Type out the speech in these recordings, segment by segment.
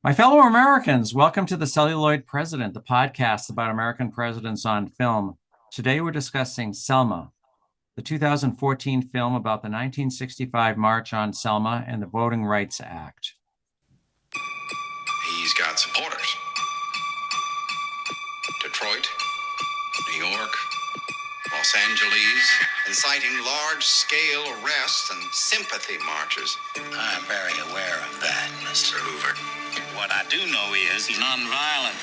My fellow Americans, welcome to The Celluloid President, the podcast about American presidents on film. Today we're discussing Selma, the 2014 film about the 1965 March on Selma and the Voting Rights Act. He's got supporters. Detroit, New York, Los Angeles, inciting large-scale arrests and sympathy marches. I'm very aware of that, Mr. Hoover. What I do know is he's nonviolent.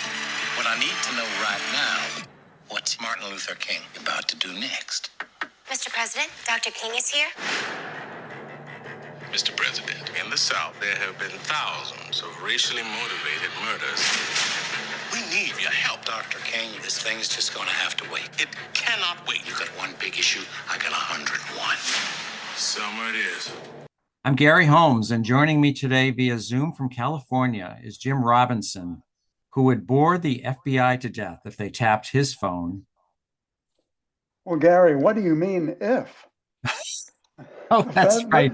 What I need to know right now, what's Martin Luther King about to do next? Mr. President, Dr. King is here. Mr. President, in the South, there have been thousands of racially motivated murders. We need your help, Dr. King. This thing's just gonna have to wait. It cannot wait. You got one big issue, I got 101. Summer it is. I'm Gary Holmes, and joining me today via Zoom from California is Jim Robinson, who would bore the FBI to death if they tapped his phone. Well, Gary, what do you mean if? Oh, that's right.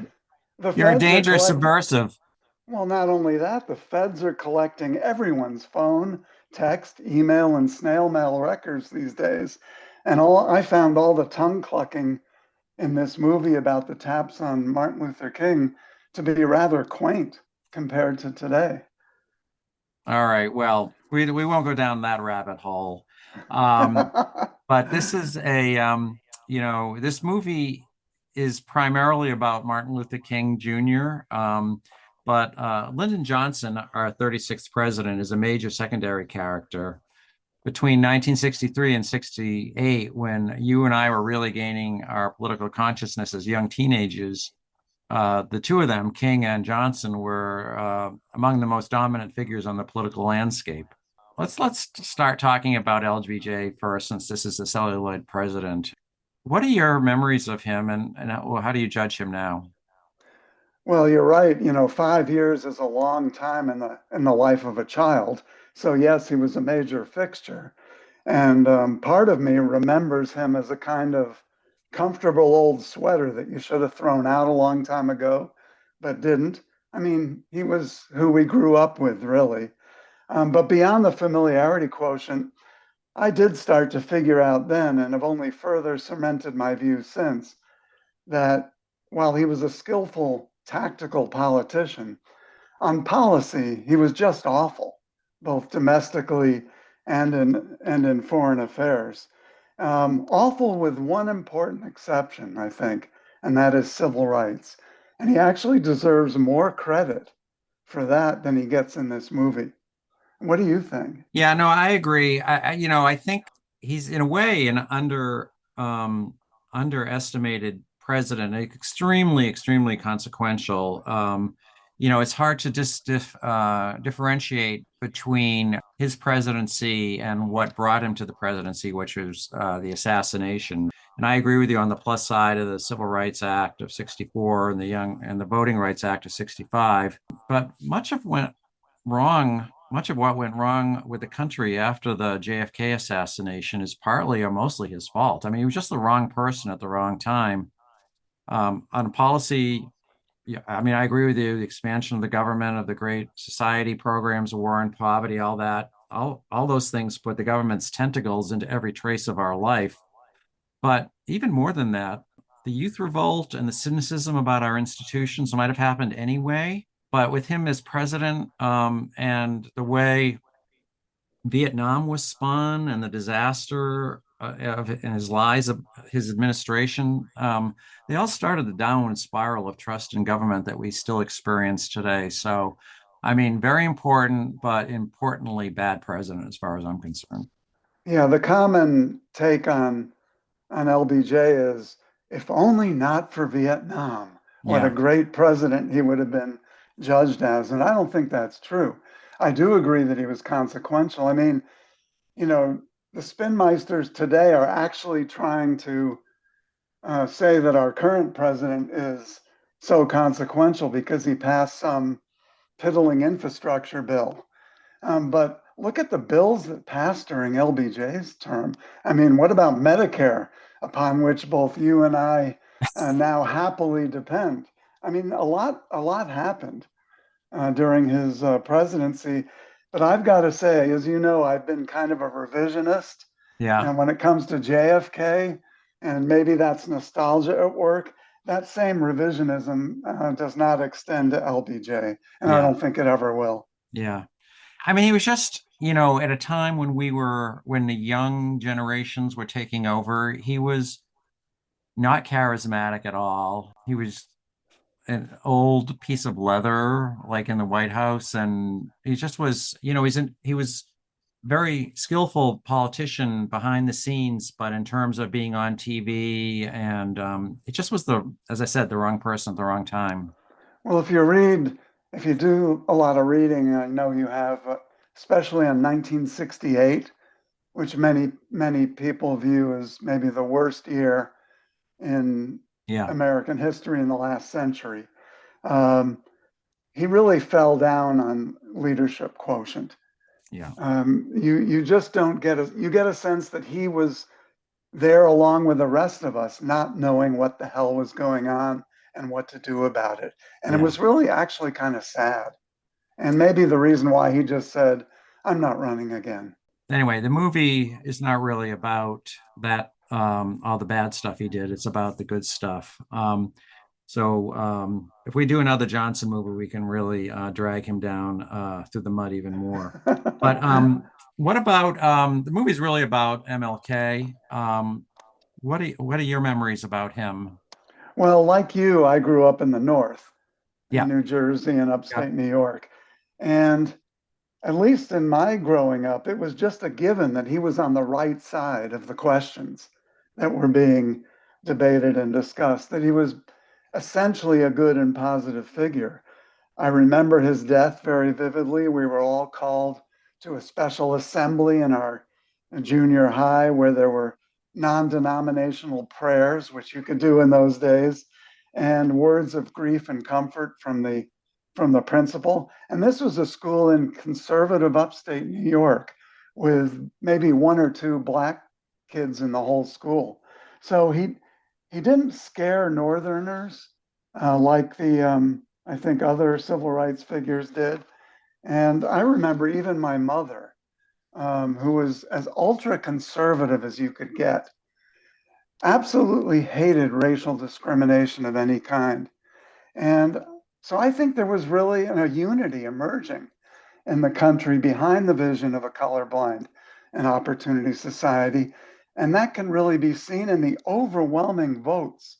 You're a dangerous subversive. Well, not only that, the feds are collecting everyone's phone, text, email, and snail mail records these days. And I found all the tongue clucking in this movie about the taps on Martin Luther King to be rather quaint compared to today. All right. Well, we won't go down that rabbit hole. But this is this movie is primarily about Martin Luther King Jr. But Lyndon Johnson, our 36th president, is a major secondary character. Between 1963 and 68, when you and I were really gaining our political consciousness as young teenagers, the two of them, King and Johnson, were among the most dominant figures on the political landscape. Let's start talking about LBJ first, since this is the celluloid president. What are your memories of him, and how do you judge him now? Well, you're right. 5 years is a long time in the life of a child. So yes, he was a major fixture. And part of me remembers him as a kind of comfortable old sweater that you should have thrown out a long time ago, but didn't. I mean, he was who we grew up with, really. But beyond the familiarity quotient, I did start to figure out then, and have only further cemented my view since, that while he was a skillful tactical politician, on policy, he was just awful, both domestically and in foreign affairs. Awful with one important exception, I think, and that is civil rights. And he actually deserves more credit for that than he gets in this movie. What do you think? Yeah, no, I agree. I think he's in a way an underestimated president, extremely, extremely consequential. It's hard to just differentiate between his presidency and what brought him to the presidency, which was the assassination. And I agree with you on the plus side of the Civil Rights Act of '64 and the Voting Rights Act of '65. But much of what went wrong with the country after the JFK assassination is partly or mostly his fault. I mean, he was just the wrong person at the wrong time. On policy, yeah, I mean, I agree with you. The expansion of the government, of the Great Society programs, war and poverty, all that, all those things put the government's tentacles into every trace of our life. But even more than that, the youth revolt and the cynicism about our institutions might have happened anyway. But with him as president, and the way Vietnam was spun and the disaster and his lies of his administration, they all started the downward spiral of trust in government that we still experience today. So, I mean, very important, but importantly, bad president as far as I'm concerned. Yeah, the common take on LBJ is, if only not for Vietnam, what a great president he would have been judged as. And I don't think that's true. I do agree that he was consequential. I mean, the spinmeisters today are actually trying to say that our current president is so consequential because he passed some piddling infrastructure bill. But look at the bills that passed during LBJ's term. I mean, what about Medicare, upon which both you and I now happily depend? I mean, a lot happened. during his presidency. But I've got to say, as you know, I've been kind of a revisionist. Yeah, And when it comes to JFK, and maybe that's nostalgia at work, that same revisionism does not extend to LBJ. And I yeah, don't think it ever will. yeah. I mean, he was just, you know, at a time when the young generations were taking over, he was not charismatic at all. He was an old piece of leather, like in the White House, and he just was, you know, he was very skillful politician behind the scenes, but in terms of being on TV, and it just was as I said, the wrong person at the wrong time. Well, if you do a lot of reading, I know you have, especially in 1968, which many people view as maybe the worst year in Yeah, American history in the last century. Um, he really fell down on leadership quotient. yeah, You just don't get you get a sense that he was there along with the rest of us, not knowing what the hell was going on and what to do about it. And it yeah. was really actually kind of sad. And maybe the reason why he just said, I'm not running again. Anyway, the movie is not really about that, all the bad stuff he did. It's about the good stuff. If we do another Johnson movie, we can really drag him down through the mud even more. But what about the movie's really about MLK? What are your memories about him? Well, like you, I grew up in the North, in Yeah, New Jersey and yeah, upstate New York. And at least in my growing up, it was just a given that he was on the right side of the questions that were being debated and discussed, that he was essentially a good and positive figure. I remember his death very vividly. We were all called to a special assembly in our junior high where there were non denominational prayers, which you could do in those days, and words of grief and comfort from the principal. And this was a school in conservative upstate New York with maybe one or two black kids in the whole school. So he didn't scare Northerners like the I think other civil rights figures did. And I remember even my mother, who was as ultra conservative as you could get, absolutely hated racial discrimination of any kind. And so I think there was really a unity emerging in the country behind the vision of a colorblind and opportunity society. And that can really be seen in the overwhelming votes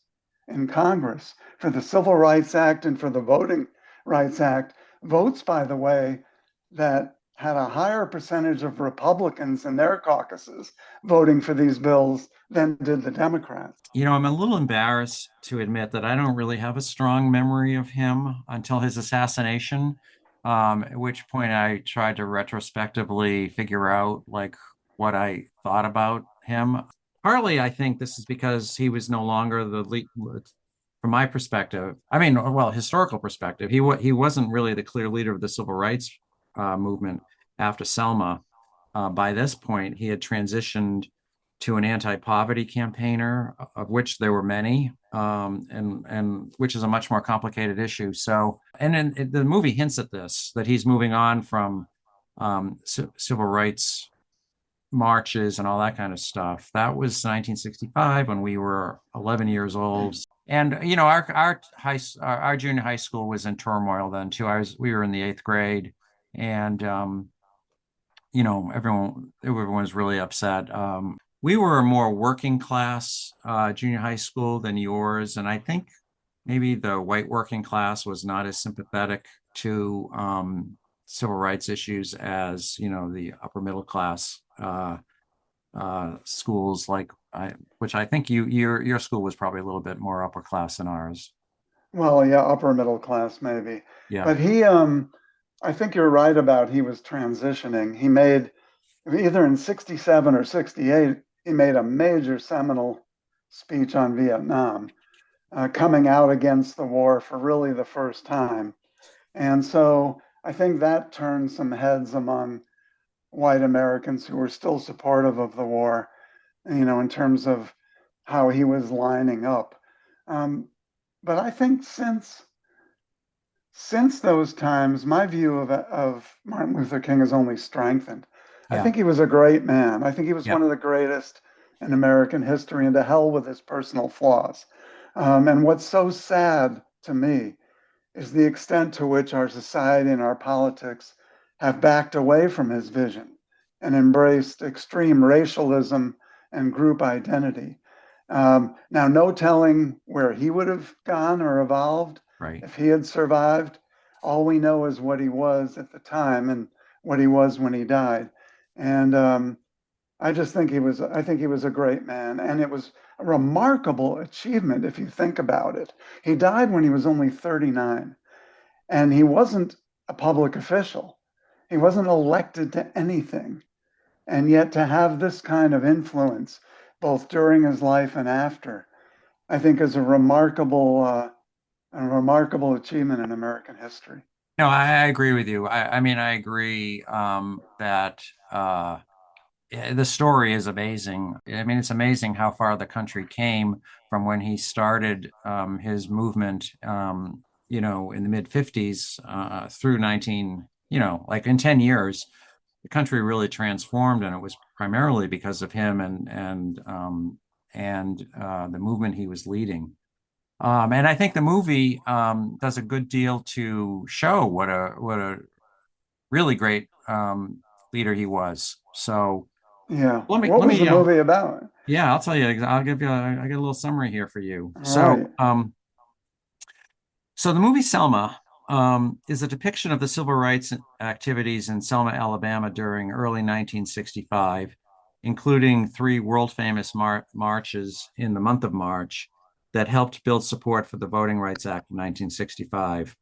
in Congress for the Civil Rights Act and for the Voting Rights Act. Votes, by the way, that had a higher percentage of Republicans in their caucuses voting for these bills than did the Democrats. you know, I'm a little embarrassed to admit that I don't really have a strong memory of him until his assassination. At which point I tried to retrospectively figure out like what I thought about him. Partly, I think this is because he was no longer the lead, from my perspective. I mean, well, historical perspective, he wasn't really the clear leader of the civil rights movement after Selma. By this point, he had transitioned to an anti-poverty campaigner, of which there were many, and which is a much more complicated issue. So, and then the movie hints at this that he's moving on from civil rights marches and all that kind of stuff. That was 1965 when we were 11 years old. And you know, our junior high school was in turmoil then too. We were in the eighth grade, and you know, everyone was really upset. We were a more working class junior high school than yours, and I think maybe the white working class was not as sympathetic to civil rights issues as you know the upper middle class schools, which I think your school was probably a little bit more upper class than ours. Well, yeah, upper middle class maybe. Yeah, But I think you're right about he was transitioning. He made either in 67 or 68, he made a major seminal speech on Vietnam, coming out against the war for really the first time. And so I think that turned some heads among white Americans who were still supportive of the war, you know, in terms of how he was lining up. Um, but I think since since those times, my view of Martin Luther King has only strengthened. I Yeah. think he was a great man. I think he was Yeah. one of the greatest in American history, and to hell with his personal flaws. And what's so sad to me is the extent to which our society and our politics have backed away from his vision and embraced extreme racialism and group identity. Now, no telling where he would have gone or evolved Right. if he had survived. All we know is what he was at the time and what he was when he died. And I just think I think he was a great man. And it was a remarkable achievement if you think about it. He died when he was only 39, and he wasn't a public official. He wasn't elected to anything. And yet to have this kind of influence, both during his life and after, I think is a remarkable achievement in American history. No, I agree with you. I mean, I agree that the story is amazing. I mean, it's amazing how far the country came from when he started his movement, in the mid 50s through 19, like in 10 years, the country really transformed, and it was primarily because of him and the movement he was leading. And I think the movie does a good deal to show what a really great leader he was. So Yeah. let me What let was me the movie about? yeah, I'll tell you. I'll give you. I get a little summary here for you. All So right. so the movie Selma is a depiction of the civil rights activities in Selma, Alabama during early 1965, including three world famous marches in the month of March that helped build support for the Voting Rights Act of 1965.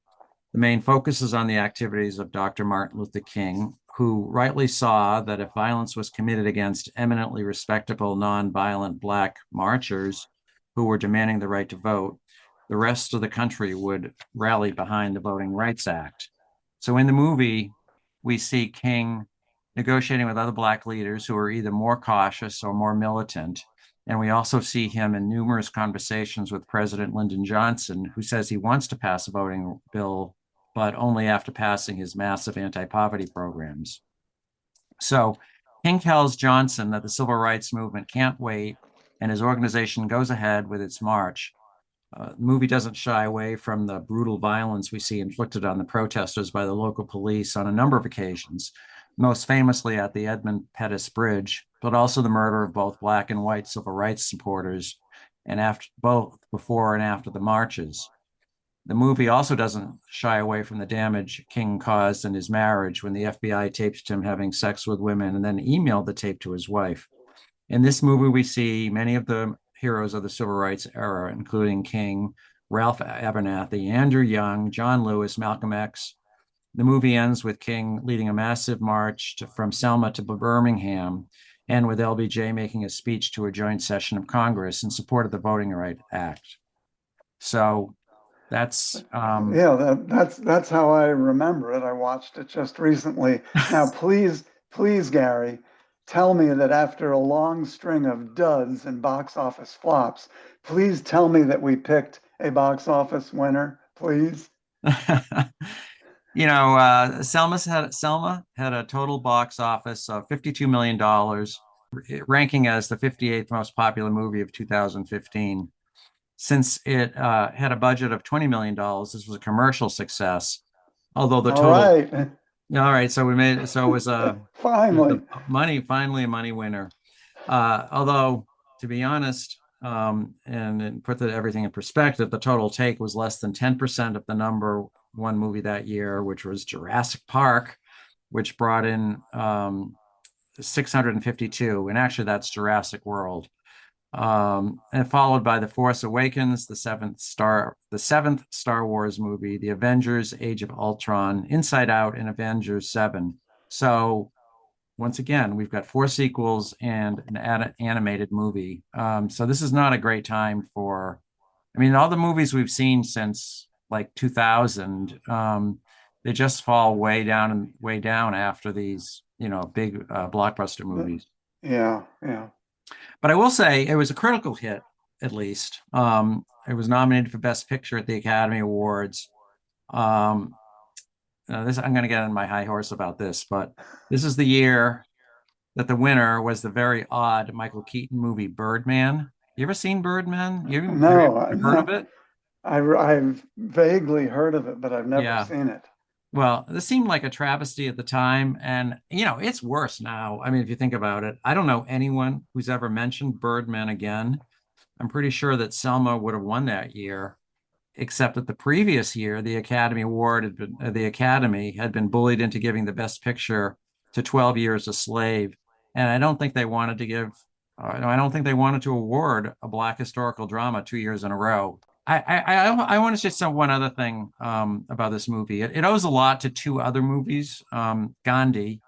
The main focus is on the activities of Dr. Martin Luther King, who rightly saw that if violence was committed against eminently respectable, nonviolent Black marchers who were demanding the right to vote, the rest of the country would rally behind the Voting Rights Act. So in the movie, we see King negotiating with other Black leaders who are either more cautious or more militant. And we also see him in numerous conversations with President Lyndon Johnson, who says he wants to pass a voting bill, but only after passing his massive anti-poverty programs. So King tells Johnson that the civil rights movement can't wait, and his organization goes ahead with its march. The movie doesn't shy away from the brutal violence we see inflicted on the protesters by the local police on a number of occasions, most famously at the Edmund Pettus Bridge, but also the murder of both Black and white civil rights supporters, and after both before and after the marches. The movie also doesn't shy away from the damage King caused in his marriage when the FBI taped him having sex with women and then emailed the tape to his wife. In this movie, we see many of the heroes of the civil rights era, including King, Ralph Abernathy, Andrew Young, John Lewis, Malcolm X. The movie ends with King leading a massive march from Selma to Birmingham, and with LBJ making a speech to a joint session of Congress in support of the Voting Rights Act. So that's Yeah, that's how I remember it. I watched it just recently. Now, please, Gary, tell me that after a long string of duds and box office flops, please tell me that we picked a box office winner, please. Selma had a total box office of $52 million, ranking as the 58th most popular movie of 2015. Since it had a budget of $20 million, this was a commercial success. Although the All total, right. yeah, all right, so we made it. So it was Finally. a money, finally a money winner. Although, to be honest, and put everything in perspective, the total take was less than 10% of the number one movie that year, which was Jurassic Park, which brought in 652. And actually, that's Jurassic World. And followed by The Force Awakens, the seventh Star Wars movie, The Avengers, Age of Ultron, Inside Out, and Avengers 7. So once again, we've got four sequels and an animated movie. So this is not a great time I mean, all the movies we've seen since like 2000, they just fall way down after these, big blockbuster movies. Yeah, yeah. But I will say it was a critical hit, at least. It was nominated for Best Picture at the Academy Awards. Um, this I'm going to get on my high horse about this, but this is the year that the winner was the very odd Michael Keaton movie Birdman. You ever seen Birdman? Have you No, heard of no, it? I've vaguely heard of it, but I've never Yeah. seen it. Well, this seemed like a travesty at the time, and it's worse now. I mean, if you think about it, I don't know anyone who's ever mentioned Birdman again. I'm pretty sure that Selma would have won that year, except that the previous year, the Academy had been bullied into giving the Best Picture to 12 Years a Slave, and I don't think they wanted to award a Black historical drama 2 years in a row. I want to say one other thing about this movie. It owes a lot to two other movies. Gandhi,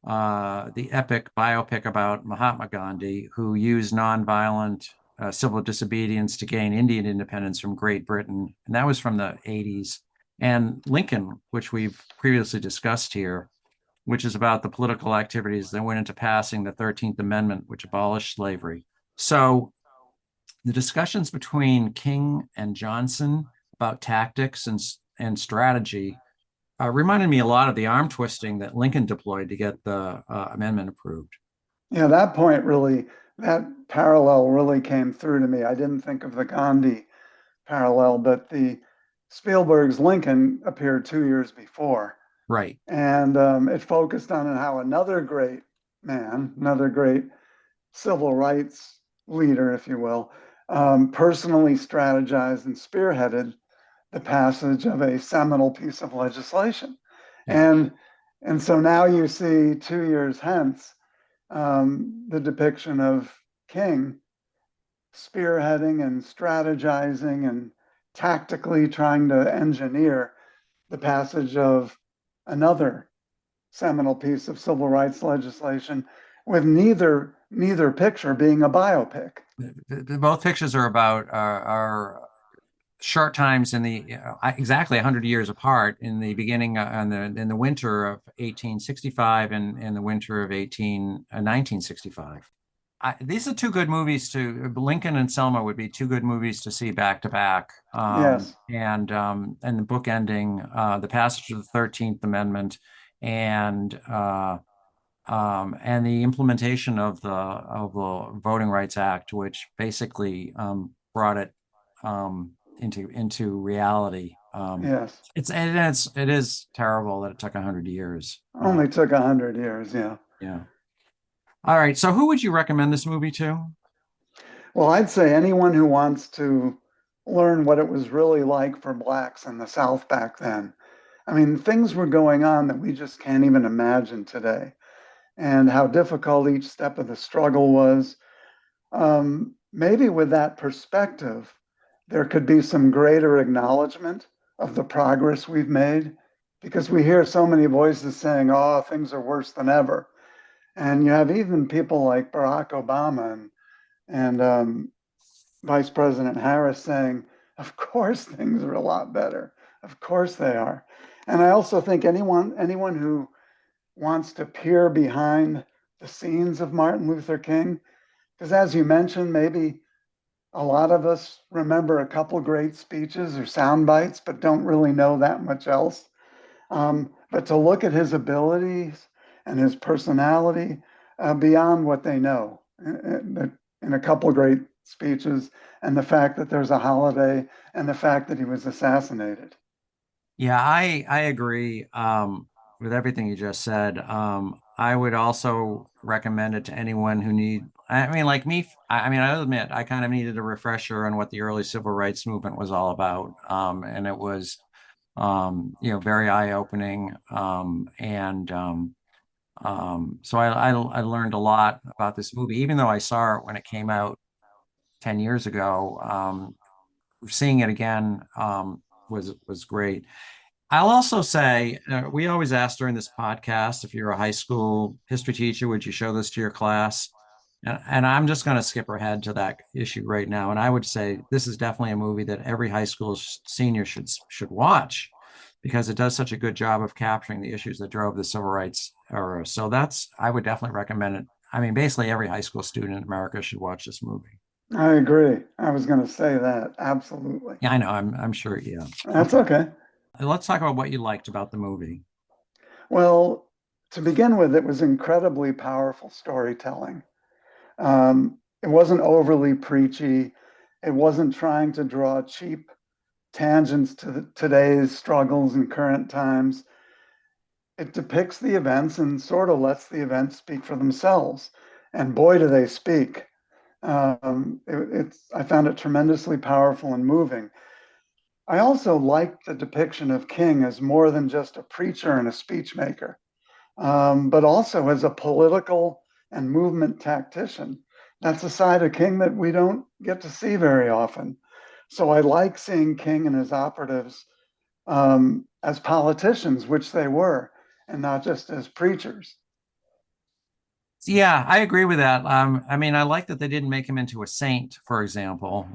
the epic biopic about Mahatma Gandhi, who used nonviolent civil disobedience to gain Indian independence from Great Britain. And that was from the 80s. And Lincoln, which we've previously discussed here, which is about the political activities that went into passing the 13th Amendment, which abolished slavery. So the discussions between King and Johnson about tactics and strategy reminded me a lot of the arm twisting that Lincoln deployed to get the amendment approved. Yeah, that point really, that parallel really came through to me. I didn't think of the Gandhi parallel, but the Spielberg's Lincoln appeared 2 years before. Right. And it focused on how another great man, another great civil rights leader, if you will, personally strategized and spearheaded the passage of a seminal piece of legislation. Yeah. And so now you see 2 years hence the depiction of King spearheading and strategizing and tactically trying to engineer the passage of another seminal piece of civil rights legislation, with neither picture being a biopic. Both pictures are about are short times in the exactly 100 years apart in the beginning in the winter of 1865 and in the winter of 1965. These are two good movies to Lincoln and Selma would be two good movies to see back to back. Yes. And the book ending the passage of the 13th Amendment and and the implementation of the Voting Rights Act, which basically brought it into reality. Yes. It is terrible that it took 100 years. Only took 100 years. Yeah. Yeah. All right. So who would you recommend this movie to? Well, I'd say anyone who wants to learn what it was really like for blacks in the South back then. I mean, things were going on that we just can't even imagine today, and how difficult each step of the struggle was. Maybe with that perspective, there could be some greater acknowledgement of the progress we've made, because we hear so many voices saying, oh, things are worse than ever. And you have even people like Barack Obama and Vice President Harris saying, of course, things are a lot better. Of course they are. And I also think anyone who wants to peer behind the scenes of Martin Luther King, because as you mentioned, maybe a lot of us remember a couple great speeches or sound bites, but don't really know that much else. But to look at his abilities and his personality beyond what they know in a couple great speeches, and the fact that there's a holiday, and the fact that he was assassinated. Yeah, I agree with everything you just said. I would also recommend it to anyone who need. I mean, like me. I mean, I'll admit I kind of needed a refresher on what the early civil rights movement was all about, and it was, very eye-opening. So I learned a lot about this movie, even though I saw it when it came out 10 years ago. Seeing it again was great. I'll also say we always ask during this podcast if you're a high school history teacher, would you show this to your class? And I'm just going to skip ahead to that issue right now. And I would say this is definitely a movie that every high school senior should watch because it does such a good job of capturing the issues that drove the civil rights era. So I would definitely recommend it. I mean, basically every high school student in America should watch this movie. I agree. I was going to say that. Absolutely. Yeah, I know. I'm sure. Yeah. That's okay. Let's talk about what you liked about the movie. Well, to begin with, it was incredibly powerful storytelling. It wasn't overly preachy. It wasn't trying to draw cheap tangents to today's struggles and current times. It depicts the events and sort of lets the events speak for themselves. And boy, do they speak. I found it tremendously powerful and moving. I also liked the depiction of King as more than just a preacher and a speech maker, but also as a political and movement tactician. That's a side of King that we don't get to see very often. So I like seeing King and his operatives as politicians, which they were, and not just as preachers. Yeah, I agree with that. I mean, I like that they didn't make him into a saint, for example.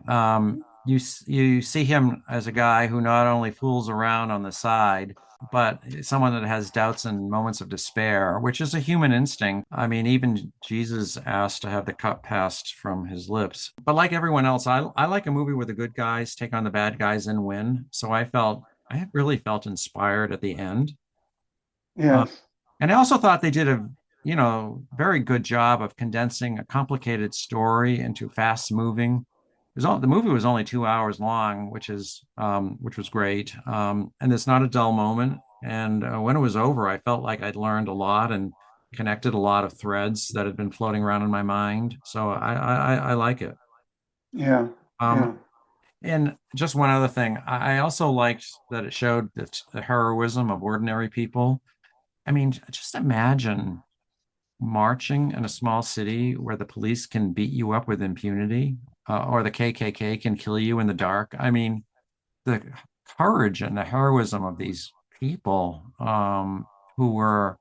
You see him as a guy who not only fools around on the side, but someone that has doubts and moments of despair, which is a human instinct. I mean, even Jesus asked to have the cup passed from his lips. But like everyone else, I like a movie where the good guys take on the bad guys and win. So I really felt inspired at the end. Uh, Yes. and I also thought they did a, very good job of condensing a complicated story into fast moving. The movie was only 2 hours long, which was great. And it's not a dull moment. And when it was over, I felt like I'd learned a lot and connected a lot of threads that had been floating around in my mind. So I like it. Yeah. Um, Yeah. and just one other thing, I also liked that it showed the heroism of ordinary people. I mean, just imagine marching in a small city where the police can beat you up with impunity, or the KKK can kill you in the dark. I mean, the courage and the heroism of these people, who were,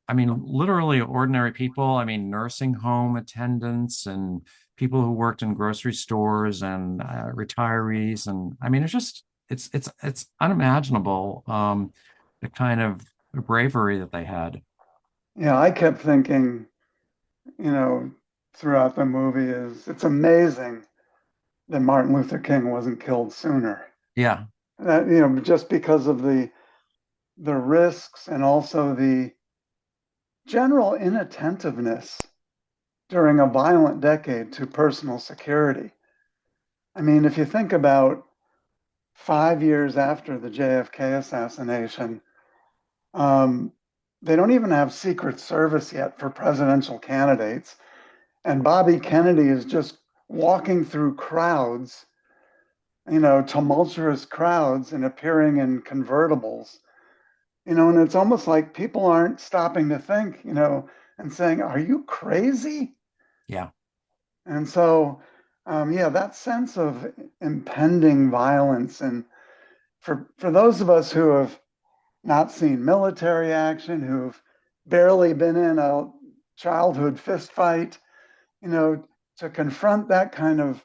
I mean, literally ordinary people. I mean, nursing home attendants and people who worked in grocery stores and retirees. And I mean, it's unimaginable, the kind of bravery that they had. Yeah. I kept thinking, you know, throughout the movie is it's amazing that Martin Luther King wasn't killed sooner. Yeah. That, just because of the risks and also the general inattentiveness during a violent decade to personal security. I mean, if you think about 5 years after the JFK assassination, um, they don't even have Secret Service yet for presidential candidates. And Bobby Kennedy is just walking through crowds, tumultuous crowds and appearing in convertibles, and it's almost like people aren't stopping to think, and saying, are you crazy? Yeah. And so, yeah, that sense of impending violence. And for those of us who have not seen military action, who've barely been in a childhood fist fight, you know, to confront that kind of,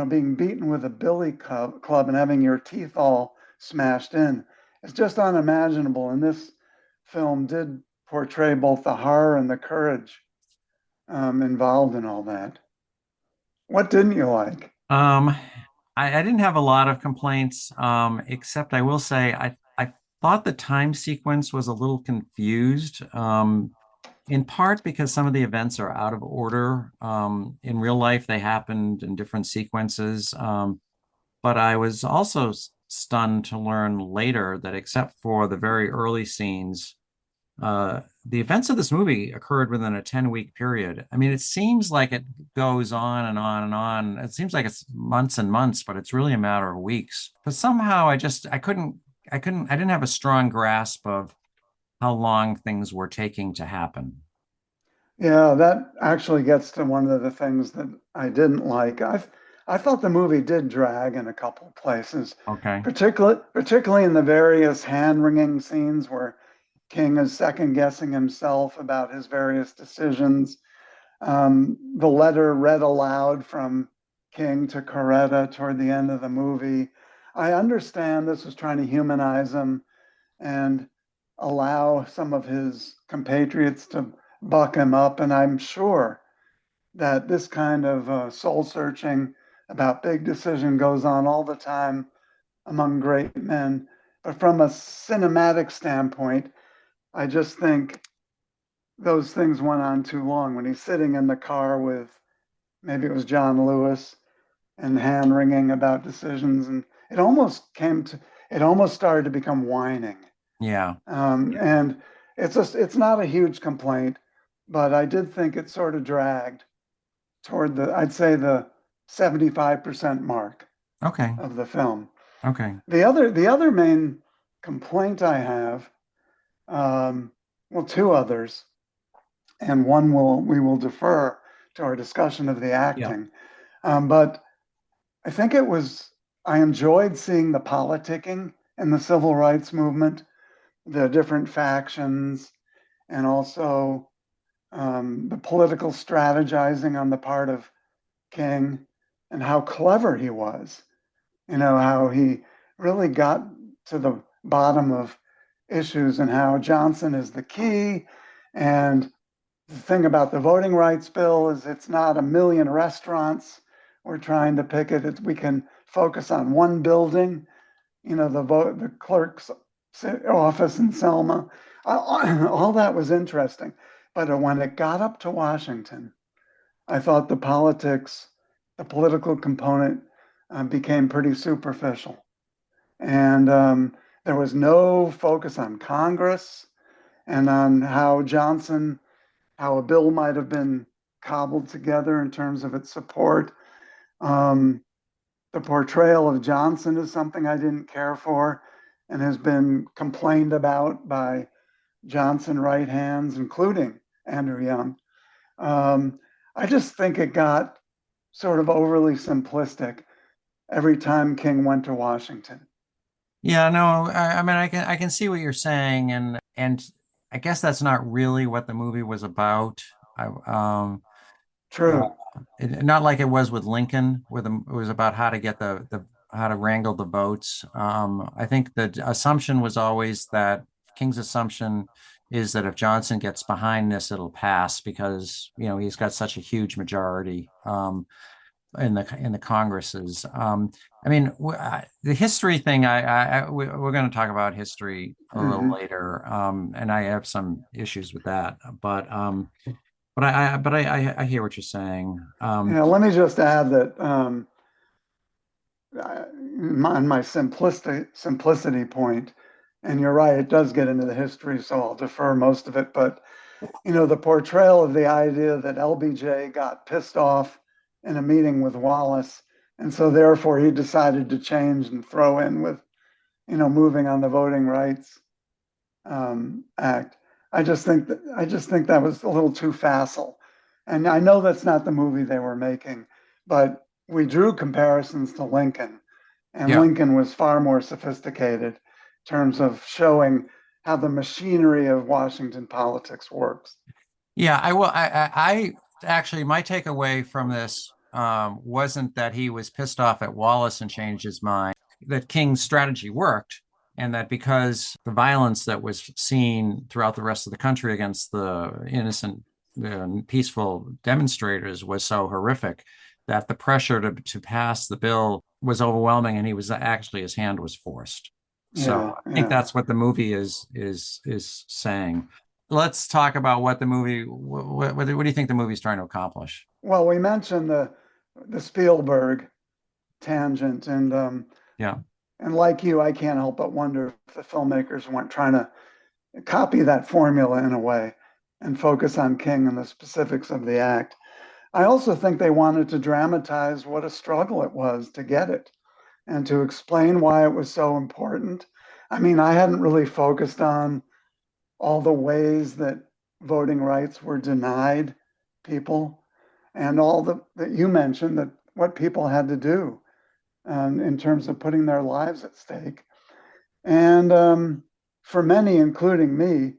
being beaten with a billy club and having your teeth all smashed in, it's just unimaginable. And this film did portray both the horror and the courage involved in all that. What didn't you like? Um, I didn't have a lot of complaints, except I will say I thought the time sequence was a little confused, in part because some of the events are out of order. In real life, they happened in different sequences. But I was also stunned to learn later that except for the very early scenes, the events of this movie occurred within a 10-week period. I mean, it seems like it goes on and on and on. It seems like it's months and months, but it's really a matter of weeks. But somehow I didn't have a strong grasp of how long things were taking to happen. Yeah, that actually gets to one of the things that I didn't like. I thought the movie did drag in a couple of places, Okay. particularly in the various hand-wringing scenes where King is second guessing himself about his various decisions. The letter read aloud from King to Coretta toward the end of the movie. I understand this was trying to humanize him and allow some of his compatriots to buck him up. And I'm sure that this kind of soul searching about big decision goes on all the time among great men. But from a cinematic standpoint, I just think those things went on too long. When he's sitting in the car with, maybe it was John Lewis, and hand wringing about decisions, and it almost started to become whining. Yeah. And it's not a huge complaint, but I did think it sort of dragged toward I'd say the 75% mark Okay. of the film. Okay. The other main complaint I have, well, two others, and one we will defer to our discussion of the Yeah. acting. But I think I enjoyed seeing the politicking in the civil rights movement, the different factions, and also the political strategizing on the part of King, and how clever he was. How he really got to the bottom of issues, and how Johnson is the key. And the thing about the voting rights bill is it's not a million restaurants we're trying to picket. We can focus on one building, the clerk's office in Selma. All that was interesting. But when it got up to Washington, I thought the political component became pretty superficial. And there was no focus on Congress and on how a bill might have been cobbled together in terms of its support. The portrayal of Johnson is something I didn't care for and has been complained about by Johnson right hands, including Andrew Young. I just think it got sort of overly simplistic every time King went to Washington. Yeah, no, I mean, I can see what you're saying, and I guess that's not really what the movie was about. I, uh, True. not like it was with Lincoln, where it was about how to get the how to wrangle the votes. I think the assumption was always that King's assumption is that if Johnson gets behind this, it'll pass because he's got such a huge majority. In the Congresses. I mean, the history thing. We're going to talk about history a little Mm-hmm. later, and I have some issues with that. But I hear what you're saying. Let me just add that on my simplicity point, and you're right, it does get into the history, so I'll defer most of it. But the portrayal of the idea that LBJ got pissed off in a meeting with Wallace, and so therefore he decided to change and throw in with, moving on the Voting Rights Act. I just think that was a little too facile, and I know that's not the movie they were making, but we drew comparisons to Lincoln, and Yeah, Lincoln was far more sophisticated in terms of showing how the machinery of Washington politics works. yeah. I will. I actually, my takeaway from this wasn't that he was pissed off at Wallace and changed his mind. That King's strategy worked, and that because the violence that was seen throughout the rest of the country against the innocent, peaceful demonstrators was so horrific that the pressure to pass the bill was overwhelming, and his hand was forced. So Yeah, I think yeah. that's what the movie is saying. Let's talk about what the movie. What do you think the movie's trying to accomplish? Well, we mentioned the Spielberg tangent, Yeah, and like you, I can't help but wonder if the filmmakers weren't trying to copy that formula in a way and focus on King and the specifics of the act. I also think they wanted to dramatize what a struggle it was to get it and to explain why it was so important. I mean, I hadn't really focused on all the ways that voting rights were denied people, and all that you mentioned, that what people had to do in terms of putting their lives at stake. And for many, including me,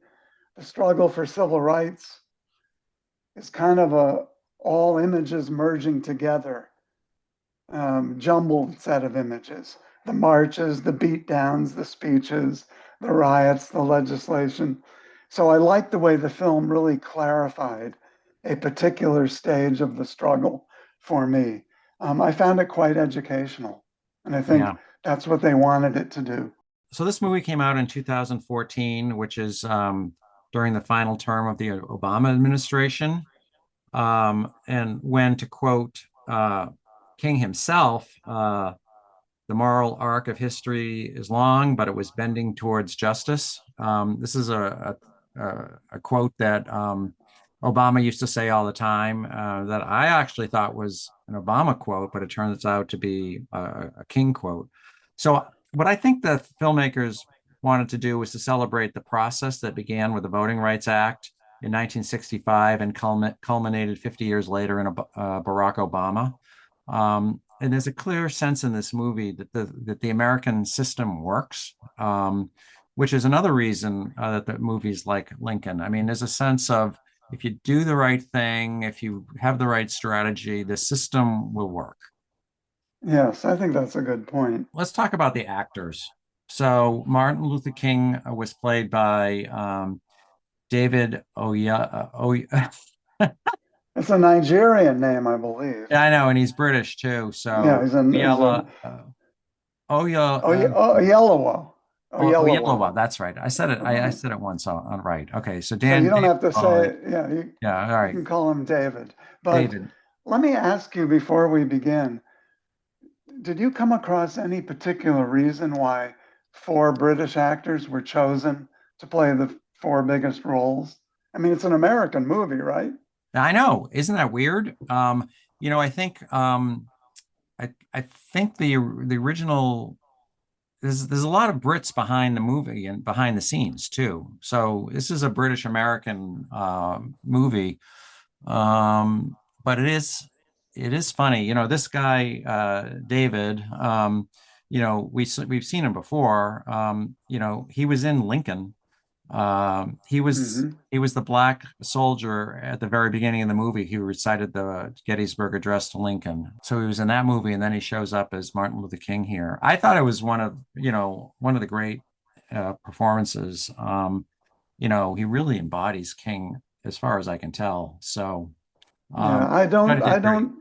the struggle for civil rights is kind of a all images merging together, jumbled set of images. The marches, the beatdowns, the speeches, the riots, the legislation. So I like the way the film really clarified a particular stage of the struggle for me. I found it quite educational, and I think yeah. that's what they wanted it to do. so this movie came out in 2014, which is during the final term of the Obama administration. And when, to quote King himself, the moral arc of history is long, but it was bending towards justice. This is a quote that Obama used to say all the time that I actually thought was an Obama quote, but it turns out to be a King quote. So, what I think the filmmakers wanted to do was to celebrate the process that began with the Voting Rights Act in 1965 and culminated 50 years later in Barack Obama. And there's a clear sense in this movie that the American system works, which is another reason that the movies like Lincoln. I mean, there's a sense of if you do the right thing, if you have the right strategy, the system will work. Yes, I think that's a good point. Let's talk about the actors. So Martin Luther King was played by David Oya. It's a Nigerian name, I believe. Yeah, I know, and he's British too. Yeah, So he's a Oyella, Oya, Yellow. Oyelowo. That's right. I said it. I said it once on right. Okay, so So you don't David have to say it. Yeah, yeah, all you right, can call him David. But David. let me ask you before we begin, did you come across any particular reason why four British actors were chosen to play the four biggest roles? I mean, it's an American movie, right? I know, isn't that weird? I think I think the original there's a lot of Brits behind the movie and behind the scenes too. So this is a British American movie, but it is funny. This guy David. We've seen him before. He was in Lincoln. He was Hmm. he was the black soldier at the very beginning of the movie who recited the Gettysburg Address to Lincoln. So he was in that movie, and then he shows up as Martin Luther King here. I thought it was one of the great performances. He really embodies King as far as I can tell. So Yeah, thought he did great.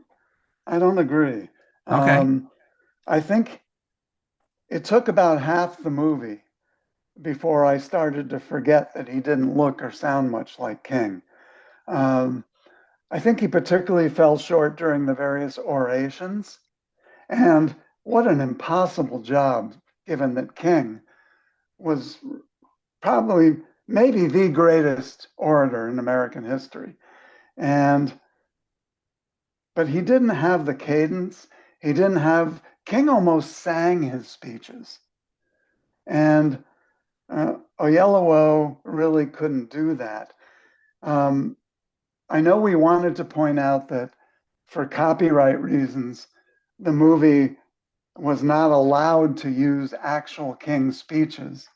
I don't agree. Okay. Um, I think it took about half the movie before I started to forget that he didn't look or sound much like King. Um, I think he particularly fell short during the various orations. And what an impossible job, given that King was probably maybe the greatest orator in American history. And but he didn't have the cadence. He didn't have King almost sang his speeches. And Oyelowo really couldn't do that. Um, I know we wanted to point out that for copyright reasons, the movie was not allowed to use actual King speeches.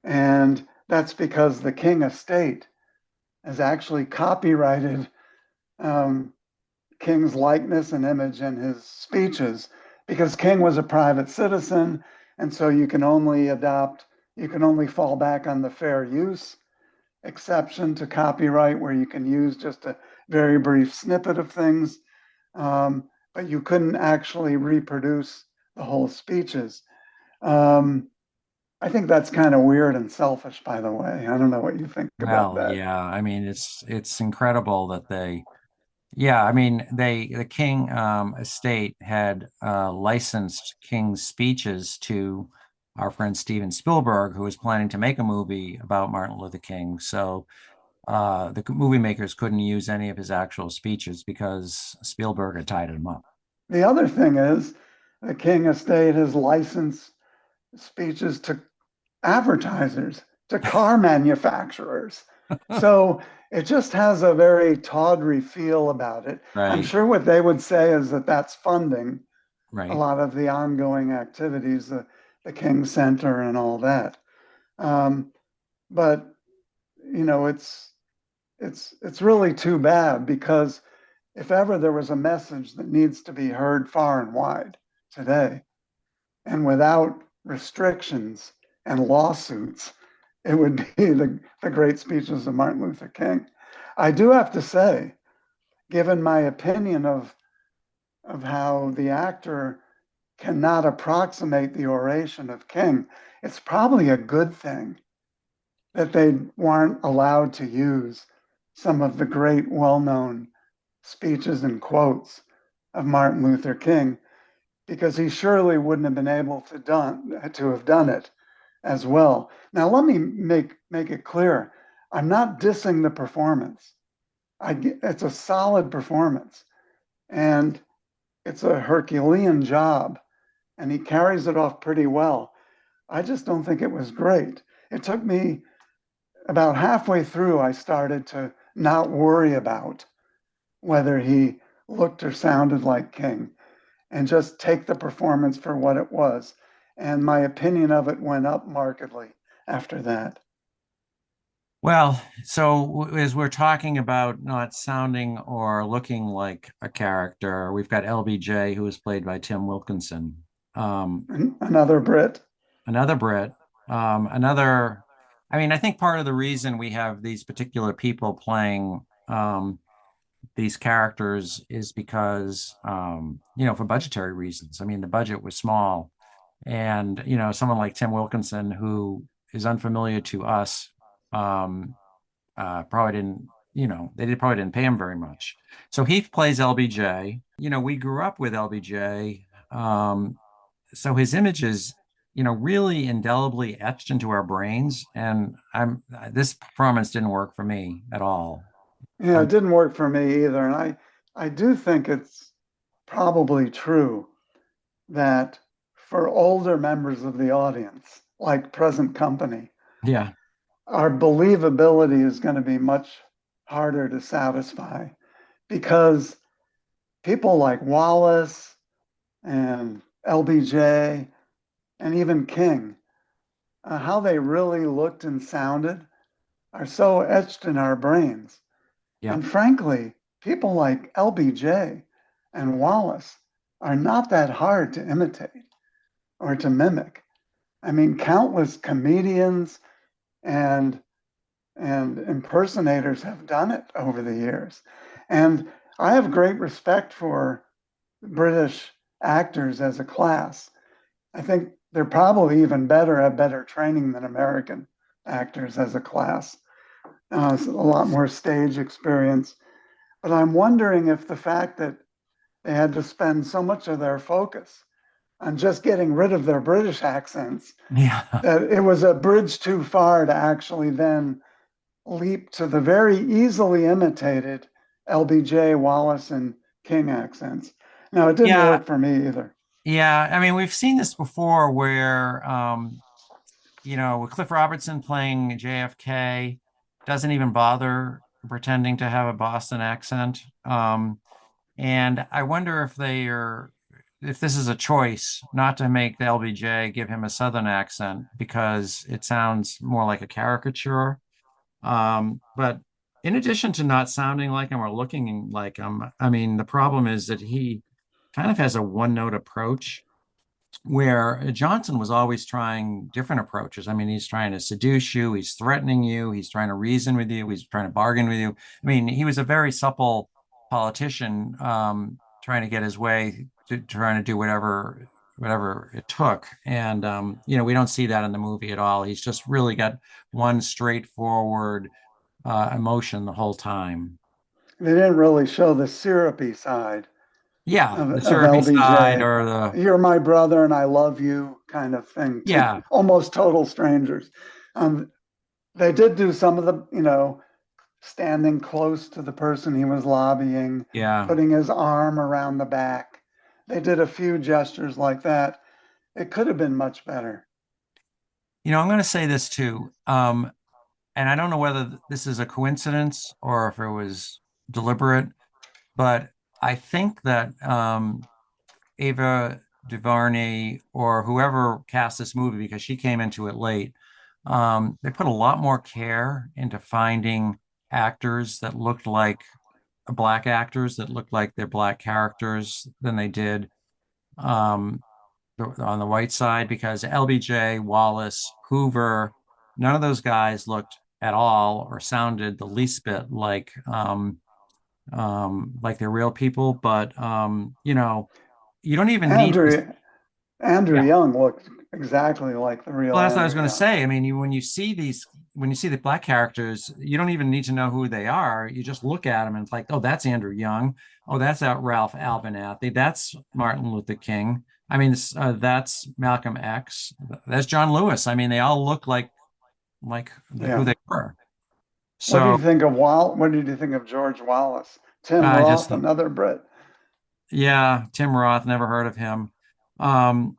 And that's because the King estate has actually copyrighted um, King's likeness and image in his speeches because King was a private citizen. And so you can only fall back on the fair use exception to copyright where you can use just a very brief snippet of things, but you couldn't actually reproduce the whole speeches. Um, I think that's kind of weird and selfish, by the way. I don't know what you think about Well, that. yeah. I mean, it's incredible that they. Yeah, I mean, the King estate had licensed King's speeches to our friend Steven Spielberg, who was planning to make a movie about Martin Luther King. So the movie makers couldn't use any of his actual speeches because Spielberg had tied him up. The other thing is the King estate has licensed speeches to advertisers, to car manufacturers. So it just has a very tawdry feel about it. I'm Right, sure what they would say is that that's funding a right. lot of the ongoing activities, the King Center and all that. Um, but you know, it's really too bad because if ever there was a message that needs to be heard far and wide today, and without restrictions and lawsuits, it would be the great speeches of Martin Luther King. I do have to say, given my opinion of how the actor cannot approximate the oration of King. It's probably a good thing that they weren't allowed to use some of the great well-known speeches and quotes of Martin Luther King, because he surely wouldn't have been able to have done it as well. Now, let me make it clear. I'm not dissing the performance. It's a solid performance, and it's a Herculean job, and he carries it off pretty well. I just don't think it was great. It took me about halfway through, I started to not worry about whether he looked or sounded like King and just take the performance for what it was. And my opinion of it went up markedly after that. Well, so as we're talking about not sounding or looking like a character, we've got LBJ, who was played by Tim Wilkinson. Another Brit. Another Brit. Another, I mean, I think part of the reason we have these particular people playing these characters is because, for budgetary reasons. I mean, the budget was small. And, someone like Tim Wilkinson, who is unfamiliar to us, probably didn't, probably didn't pay him very much. So he plays LBJ. We grew up with LBJ. So his image is, really indelibly etched into our brains. And this performance didn't work for me at all. Yeah, it didn't work for me either. And I do think it's probably true that for older members of the audience, like present company, Yeah. our believability is going to be much harder to satisfy, because people like Wallace and LBJ and even King, how they really looked and sounded are so etched in our brains. Yeah. And frankly, people like LBJ and Wallace are not that hard to imitate or to mimic. I mean, countless comedians and impersonators have done it over the years. And I have great respect for British actors as a class. I think they're probably even better, have better training than American actors as a class. A lot more stage experience. But I'm wondering if the fact that they had to spend so much of their focus on just getting rid of their British accents, Yeah. that it was a bridge too far to actually then leap to the very easily imitated LBJ, Wallace, and King accents. Now, it didn't Yeah. work for me either. Yeah. I mean, we've seen this before where, with Cliff Robertson playing JFK, doesn't even bother pretending to have a Boston accent. And I wonder if this is a choice not to make the LBJ give him a Southern accent because it sounds more like a caricature. But in addition to not sounding like him or looking like him, I mean, the problem is that he kind of has a one-note approach where Johnson was always trying different approaches. I mean, he's trying to seduce you, he's threatening you, he's trying to reason with you, he's trying to bargain with you. I mean, he was a very supple politician, trying to get his way, trying to do whatever it took. And we don't see that in the movie at all. He's just really got one straightforward emotion the whole time. They didn't really show the syrupy side Yeah, the of syrupy side LBJ. or the You're my brother and I love you kind of thing, to yeah, almost total strangers. They did do some of the, standing close to the person he was lobbying, yeah. putting his arm around the back. They did a few gestures like that. It could have been much better. I'm going to say this too. And I don't know whether this is a coincidence or if it was deliberate, but I think that Ava DuVernay or whoever cast this movie, because she came into it late, they put a lot more care into finding actors that looked like black actors that looked like they're black characters than they did um, on the white side, because LBJ, Wallace, Hoover, none of those guys looked at all or sounded the least bit like they're real people. But you don't even need Andrew, Andrew Yeah. Young looked exactly like the real Well, that's what I was Andrew going to Young. say. I mean, when you see the black characters, you don't even need to know who they are. You just look at them and it's like, oh, that's Andrew Young. Oh, that's out Ralph Abernathy. That's Martin Luther King. I mean, that's Malcolm X. That's John Lewis. I mean, they all look like who Yeah. they were. What do So you think of What did you think of George Wallace? Tim I just, Roth, another Brit. yeah, Tim Roth, never heard of him. Um,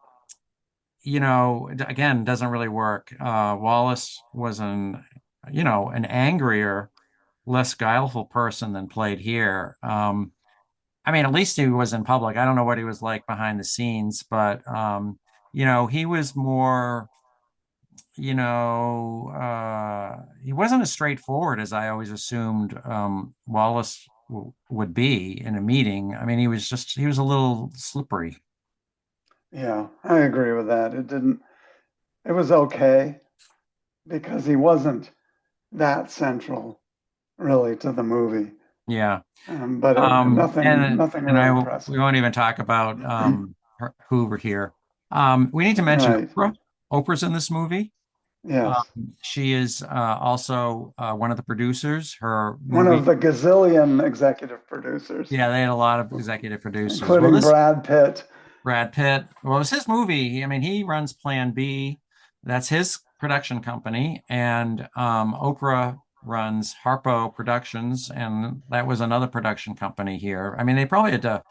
again, doesn't really work. Wallace was an angrier, less guileful person than played here. I mean, at least he was in public. I don't know what he was like behind the scenes, but he was more, he wasn't as straightforward as I always assumed Wallace would be in a meeting. I mean, he was a little slippery. Yeah, I agree with that. It was okay because he wasn't that central really to the movie. Yeah. But nothing And really we impressive. won't even talk about Hoover here. We need to mention Right. Oprah. Oprah's in this movie. Yes. She is also one of the producers. Her One of movie, the gazillion executive producers, yeah, they had a lot of executive producers. Well, including this Brad Pitt. Brad Pitt, well, it's his movie. I mean, he runs Plan B. That's his production company, and Oprah runs Harpo Productions, and that was another production company here. I mean, they probably had to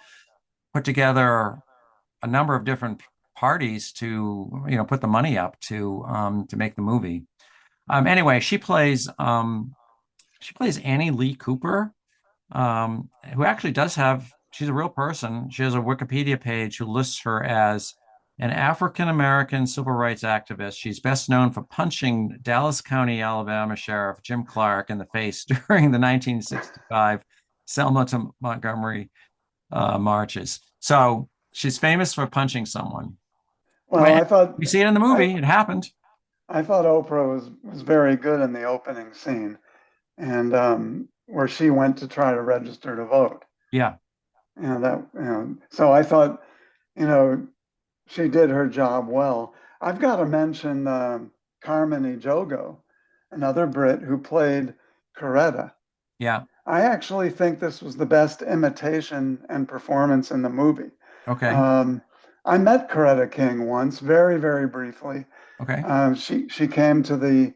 put together a number of different parties to put the money up to make the movie. Anyway, she plays Annie Lee Cooper, who actually does have, she's a real person. She has a Wikipedia page who lists her as an African American civil rights activist. She's best known for punching Dallas County, Alabama Sheriff Jim Clark in the face during the 1965 Selma to Montgomery marches. So she's famous for punching someone. Well, Well, we see it in the I, movie. It happened. I thought Oprah was very good in the opening scene, and where she went to try to register to vote. Yeah. So I thought, you know, she did her job well. I've got to mention Carmen Ejogo, another Brit who played Coretta. Yeah. I actually think this was the best imitation and performance in the movie. Okay. Um, I met Coretta King once, very, very briefly. Okay. She came to the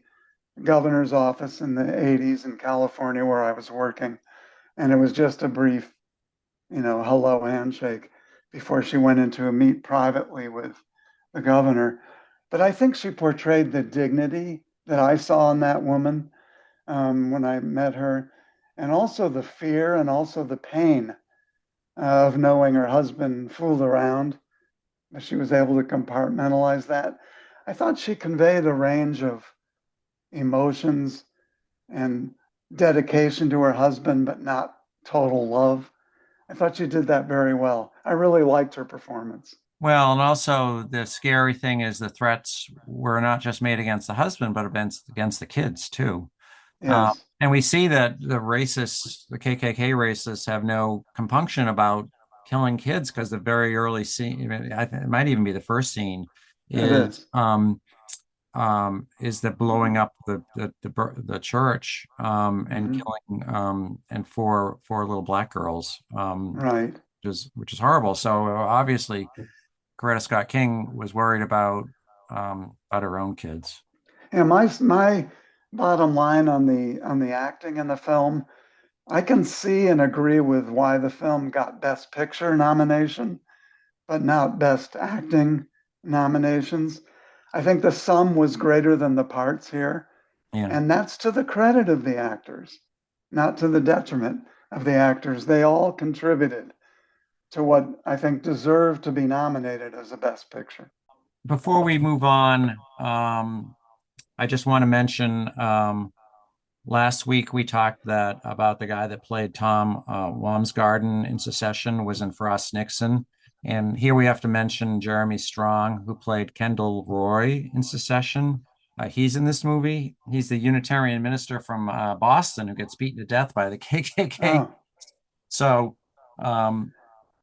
governor's office in the 80s in California where I was working, and it was just a brief, hello handshake before she went in to meet privately with the governor. But I think she portrayed the dignity that I saw in that woman when I met her, and also the fear and also the pain of knowing her husband fooled around. But she was able to compartmentalize that. I thought she conveyed a range of emotions and dedication to her husband, but not total love. I thought she did that very well. I really liked her performance. Well, and also the scary thing is the threats were not just made against the husband, but against the kids too. Yes, And we see that the KKK racists, have no compunction about killing kids because the very early scene, it might even be the first scene, it is is. the blowing up the church and Mhm. killing and four little black girls, Right. which is horrible. So obviously, Coretta Scott King was worried about her own kids. And my bottom line on the acting in the film, I can see and agree with why the film got Best Picture nomination, but not Best Acting nominations. I think the sum was greater than the parts here, Yeah. and that's to the credit of the actors, not to the detriment of the actors. They all contributed to what I think deserved to be nominated as a Best Picture. Before we move on, I just want to mention last week we talked about the guy that played Tom Wamsgarden in Secession was in Frost Nixon. And here we have to mention Jeremy Strong, who played Kendall Roy in Secession. He's in this movie. He's the Unitarian minister from Boston who gets beaten to death by the KKK. Oh, So, um,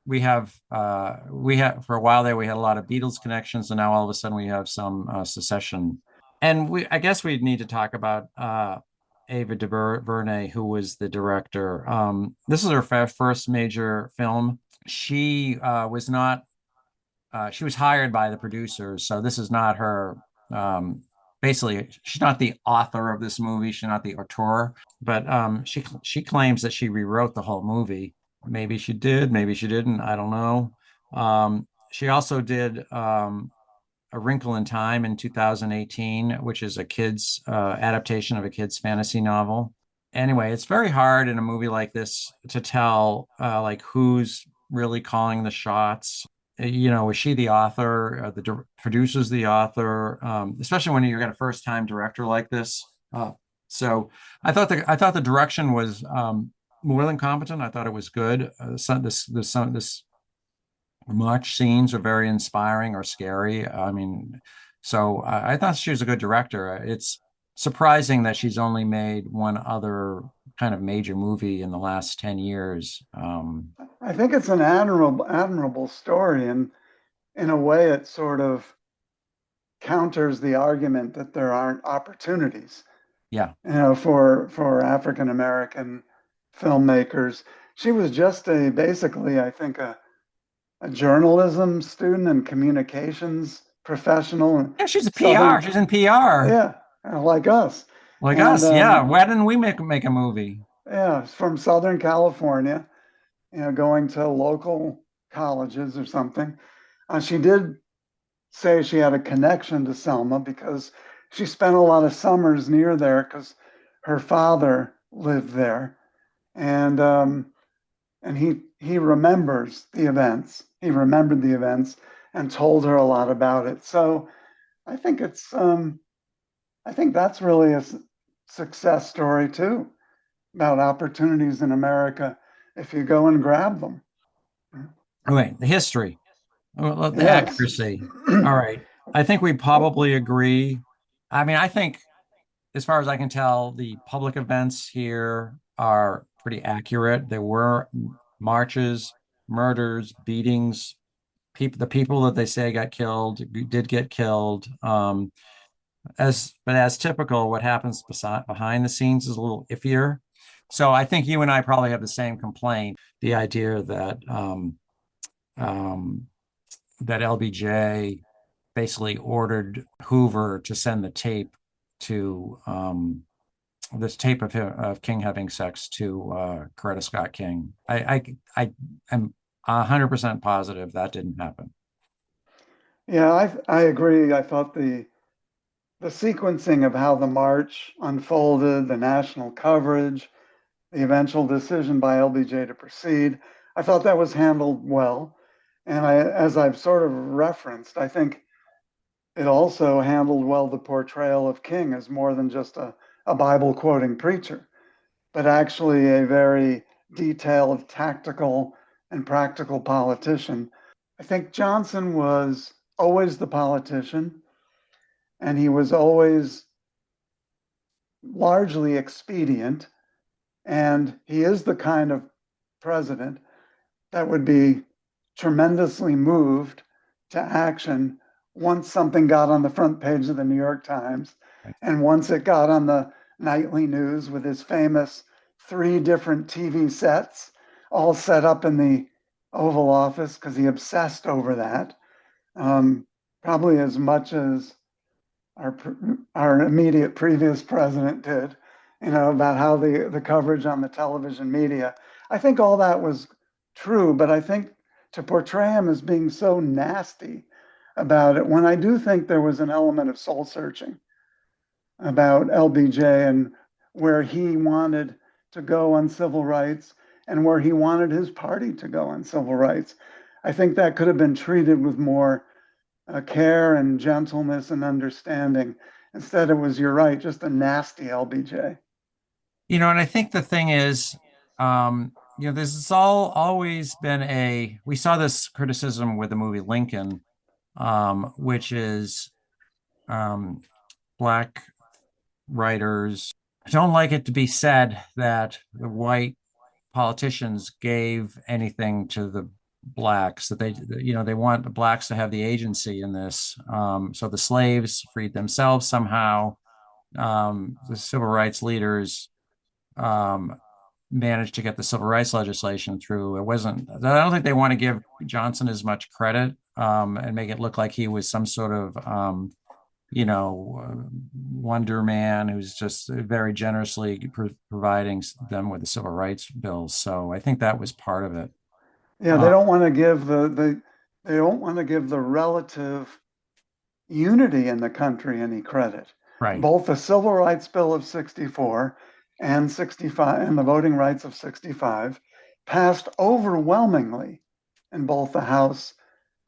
we have for a while there we had a lot of Beatles connections, and now all of a sudden we have some secession. And we I guess we need to talk about Ava DuVernay, who was the director. This is her first major film. She was not she was hired by the producers, so this is not her. Um, Basically, she's not the author of this movie. She's not the auteur, but she claims that she rewrote the whole movie. Maybe she did, maybe she didn't. I don't know. She also did A Wrinkle in Time in 2018, which is a kid's adaptation of a kid's fantasy novel. Anyway, it's very hard in a movie like this to tell like who's really calling the shots. Is she the author? Producer's the author, especially when you got a first time director like this. So I thought the direction was more than competent. I thought it was good. This much scenes are very inspiring or scary. I mean, so I thought she was a good director. It's surprising that she's only made one other kind of major movie in the last 10 years. I think it's an admirable story, and in a way, it sort of counters the argument that there aren't opportunities, Yeah. for African American filmmakers. She was just basically, I think, a journalism student and communications professional in Yeah, she's a PR. Southern, She's in PR. yeah, like us. Like And us. Yeah. Why didn't we make a movie? yeah, from Southern California, going to local colleges or something. She did say she had a connection to Selma because she spent a lot of summers near there because her father lived there, and he remembers the events. He remembered the events and told her a lot about it. So I think I think that's really a success story too, about opportunities in America if you go and grab them. Wait, the history, well, the Yes. accuracy. All right. I think we probably agree. I mean, I think as far as I can tell, the public events here are pretty accurate. There were marches, murders, beatings. The people that they say got killed did get killed. As typical, what happens behind the scenes is a little iffier. So I think you and I probably have the same complaint. The idea um, that LBJ basically ordered Hoover to send the tape to this tape of King having sex to Coretta Scott King. I am 100% positive that didn't happen. Yeah, I agree. I thought the sequencing of how the march unfolded, the national coverage, the eventual decision by LBJ to proceed, I thought that was handled well. And as I've sort of referenced, I think it also handled well the portrayal of King as more than just a Bible quoting preacher, but actually a very detailed, tactical, and practical politician. I think Johnson was always the politician, and he was always largely expedient. And he is the kind of president that would be tremendously moved to action once something got on the front page of the New York Times and once it got on the nightly news with his famous 3 different TV sets all set up in the Oval Office because he obsessed over that, probably as much as our our immediate previous president did, about how the coverage on the television media. I think all that was true, but I think to portray him as being so nasty about it, when I do think there was an element of soul searching about LBJ and where he wanted to go on civil rights and where he wanted his party to go on civil rights. I think that could have been treated with more care and gentleness and understanding. Instead, it was, you're right, just a nasty LBJ. And I think the thing is, this has always been we saw this criticism with the movie Lincoln, which is um, black writers don't like it to be said that the white politicians gave anything to the blacks, that they want the blacks to have the agency in this. So the slaves freed themselves somehow. The civil rights leaders um, managed to get the civil rights legislation through. It wasn't, I don't think they want to give Johnson as much credit and make it look like he was some sort of, wonder man who's just very generously providing them with the civil rights bills. So I think that was part of it. Yeah, they Uh, don't want to give they don't want to give the relative unity in the country any credit. right. Both the Civil Rights Bill of 64 and 65 and the Voting Rights of 65 passed overwhelmingly in both the House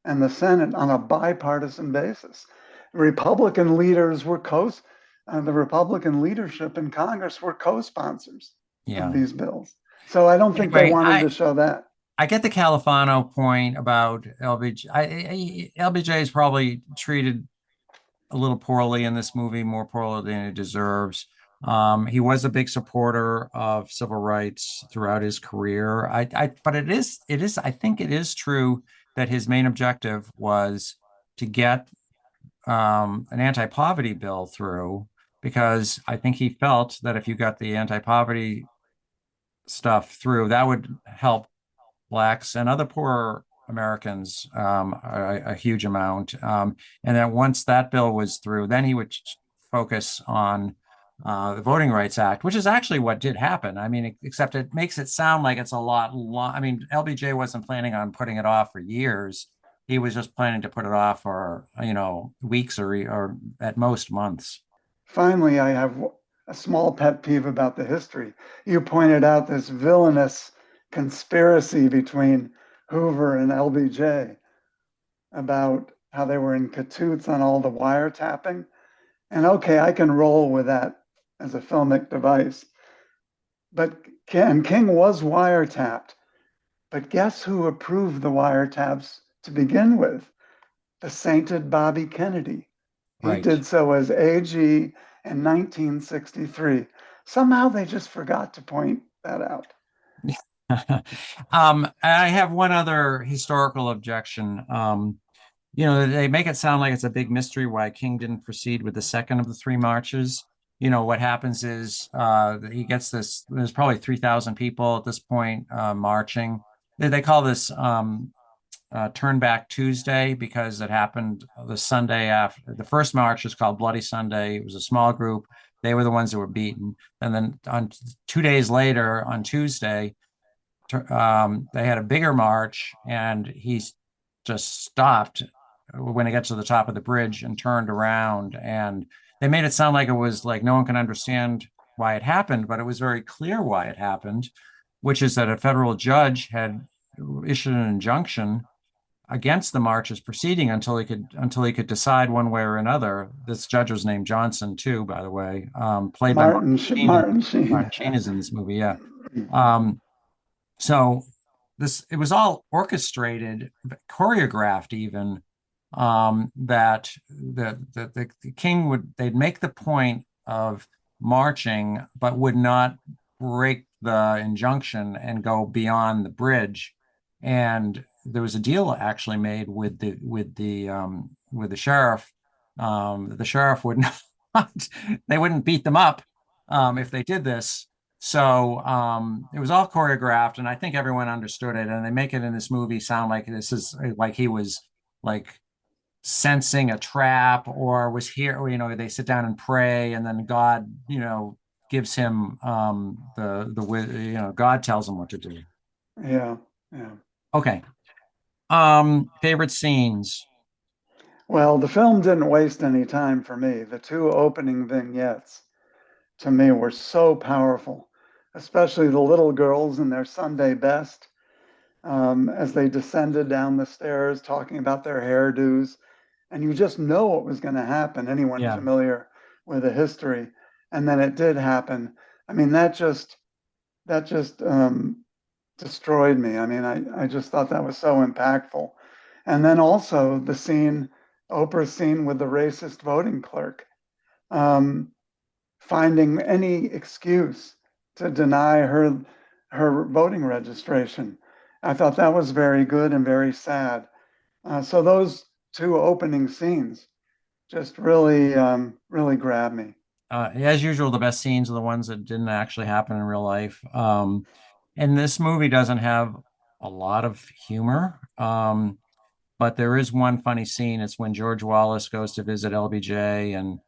and the Senate on a bipartisan basis. Republican leaders were the Republican leadership in Congress were co-sponsors of Yeah. these bills. So I don't think they Anyway, wanted I to show that. I get the Califano point about LBJ. LBJ is probably treated a little poorly in this movie, more poorly than he deserves. He was a big supporter of civil rights throughout his career. But I think it is true that his main objective was to get an anti-poverty bill through, because I think he felt that if you got the anti-poverty stuff through, that would help blacks and other poor Americans a huge amount. And then once that bill was through, then he would focus on the Voting Rights Act, which is actually what did happen. I mean, except it makes it sound like it's a lot long. I mean, LBJ wasn't planning on putting it off for years. He was just planning to put it off for, weeks or at most months. Finally, I have a small pet peeve about the history. You pointed out this villainous conspiracy between Hoover and LBJ about how they were in cahoots on all the wiretapping. And okay, I can roll with that as a filmic device. But King was wiretapped. But guess who approved the wiretaps to begin with? The sainted Bobby Kennedy. He Right. did so as AG in 1963. Somehow they just forgot to point that out. I have one other historical objection. They make it sound like it's a big mystery why King didn't proceed with the second of the three marches. What happens is he gets this, there's probably 3,000 people at this point marching. They call this Turn Back Tuesday because it happened the Sunday after. The first march was called Bloody Sunday. It was a small group. They were the ones that were beaten. And then on 2 days later, on Tuesday, they had a bigger march, and he just stopped when it got to the top of the bridge and turned around. And they made it sound like it was like no one can understand why it happened, but it was very clear why it happened, which is that a federal judge had issued an injunction against the marches proceeding until he could decide one way or another. This judge was named Johnson too, by the way, played by Martin Sheen. Martin Sheen. Martin Sheen is in this movie, yeah. Um, so it was all orchestrated, choreographed even, that the king they'd make the point of marching, but would not break the injunction and go beyond the bridge. And there was a deal actually made with the sheriff. The sheriff would not, they wouldn't beat them up if they did this. So it was all choreographed, and I think everyone understood it. And they make it in this movie sound like this is like he was like sensing a trap, or was here. They sit down and pray, and then God, gives him God tells him what to do. Yeah, yeah. Okay. Favorite scenes. Well, the film didn't waste any time for me. The two opening vignettes to me were so powerful, especially the little girls in their Sunday best as they descended down the stairs talking about their hairdos. And you just know what was going to happen, anyone Yeah. familiar with the history. And then it did happen. I mean, that just destroyed me. I mean, I just thought that was so impactful. And then also the scene, Oprah's scene with the racist voting clerk, finding any excuse to deny her voting registration. I thought that was very good and very sad. So those two opening scenes just really, really grabbed me. As usual, the best scenes are the ones that didn't actually happen in real life. And this movie doesn't have a lot of humor. But there is one funny scene. It's when George Wallace goes to visit LBJ,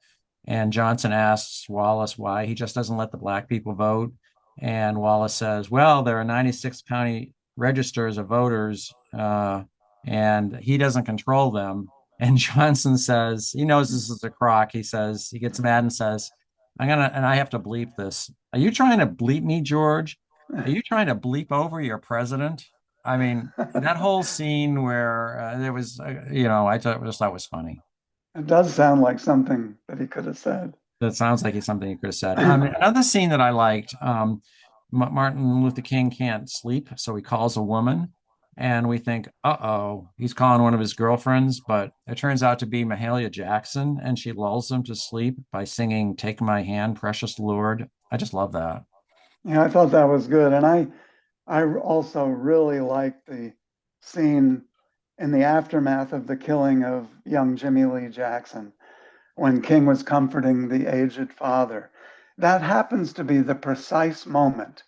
and Johnson asks Wallace why he just doesn't let the black people vote. And Wallace says, "Well, there are 96 county registers of voters, and he doesn't control them." And Johnson says, he knows this is a crock. He says, he gets mad and says, and I have to bleep this. Are you trying to bleep me, George? Are you trying to bleep over your president? I mean, that whole scene where there was, I just thought was funny. It does sound like something that he could have said. That sounds like it's something you could have said. Another scene that I liked, Martin Luther King can't sleep, so he calls a woman, and we think, uh-oh, he's calling one of his girlfriends, but it turns out to be Mahalia Jackson, and she lulls him to sleep by singing "Take My Hand, Precious Lord." I just love that. Yeah, I thought that was good. And I also really liked the scene in the aftermath of the killing of young Jimmy Lee Jackson when King was comforting the aged father. That happens to be the precise moment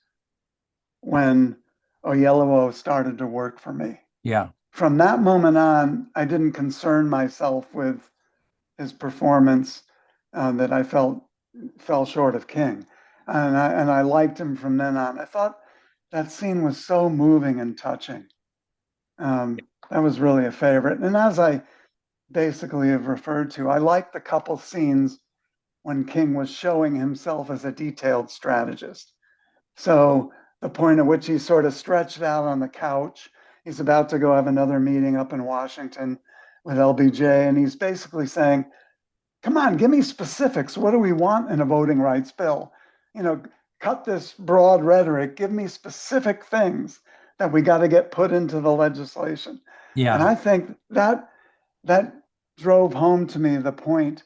when Oyelowo started to work for me. Yeah. From that moment on, I didn't concern myself with his performance that I felt fell short of King. And I liked him from then on. I thought that scene was so moving and touching. That was really a favorite. And as I basically have referred to, I liked the couple scenes when King was showing himself as a detailed strategist. So the point at which he's sort of stretched out on the couch, he's about to go have another meeting up in Washington with LBJ, and he's basically saying, come on, give me specifics. What do we want in a voting rights bill? You know, cut this broad rhetoric, give me specific things that we got to get put into the legislation. And Yeah. I think that drove home to me the point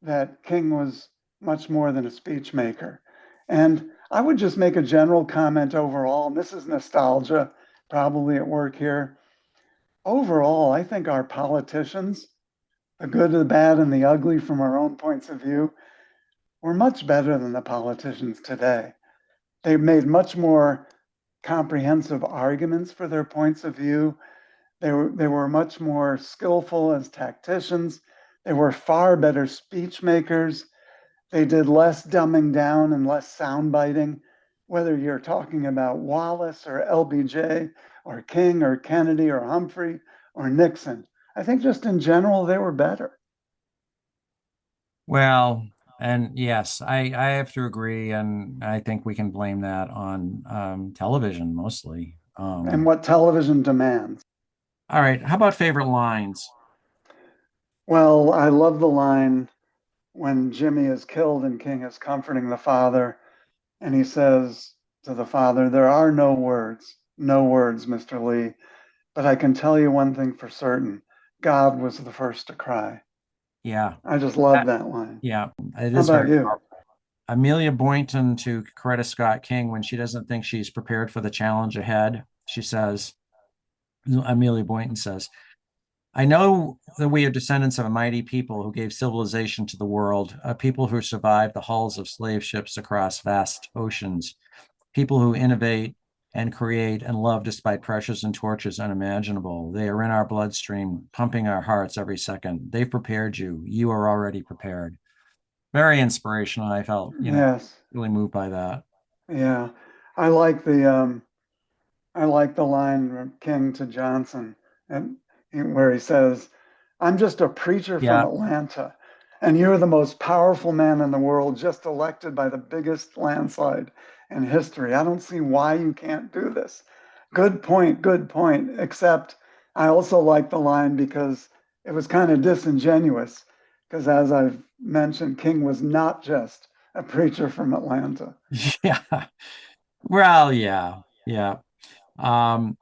that King was much more than a speech maker. And I would just make a general comment overall, and this is nostalgia, probably at work here. Overall, I think our politicians, the good, the bad, and the ugly from our own points of view, were much better than the politicians today. They made much more comprehensive arguments for their points of view. They were much more skillful as tacticians. They were far better speech makers. They did less dumbing down and less soundbiting, whether you're talking about Wallace or LBJ or King or Kennedy or Humphrey or Nixon. I think just in general, they were better. Well, and yes, I have to agree, and I think we can blame that on television mostly. And what television demands. All right, how about favorite lines? Well, I love the line when Jimmy is killed and King is comforting the father, and he says to the father, there are no words, Mr. Lee, but I can tell you one thing for certain. God was the first to cry. Yeah, I just love that, that line. yeah, it How is about very you? powerful. Amelia Boynton to Coretta Scott King when she doesn't think she's prepared for the challenge ahead. She says, Amelia Boynton says, I know that we are descendants of a mighty people who gave civilization to the world, a people who survived the hulls of slave ships across vast oceans, people who innovate and create and love despite pressures and tortures unimaginable. They are in our bloodstream, pumping our hearts every second. They've prepared you. You are already prepared. Very inspirational. I felt, Yes. really moved by that. Yeah. I like the line from King to Johnson, and where he says, I'm just a preacher from Yeah. Atlanta, and you're the most powerful man in the world, just elected by the biggest landslide in history. I don't see why you can't do this. Good point, good point. Except I also like the line because it was kind of disingenuous, because as I've mentioned, King was not just a preacher from Atlanta. Yeah. Well, yeah. Yeah. Um,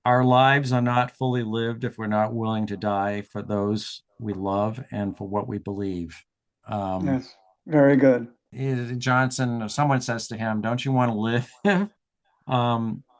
our lives are not fully lived if we're not willing to die for those we love and for what we believe. Um, Yes, very good. Johnson, someone says to him, don't you want to live?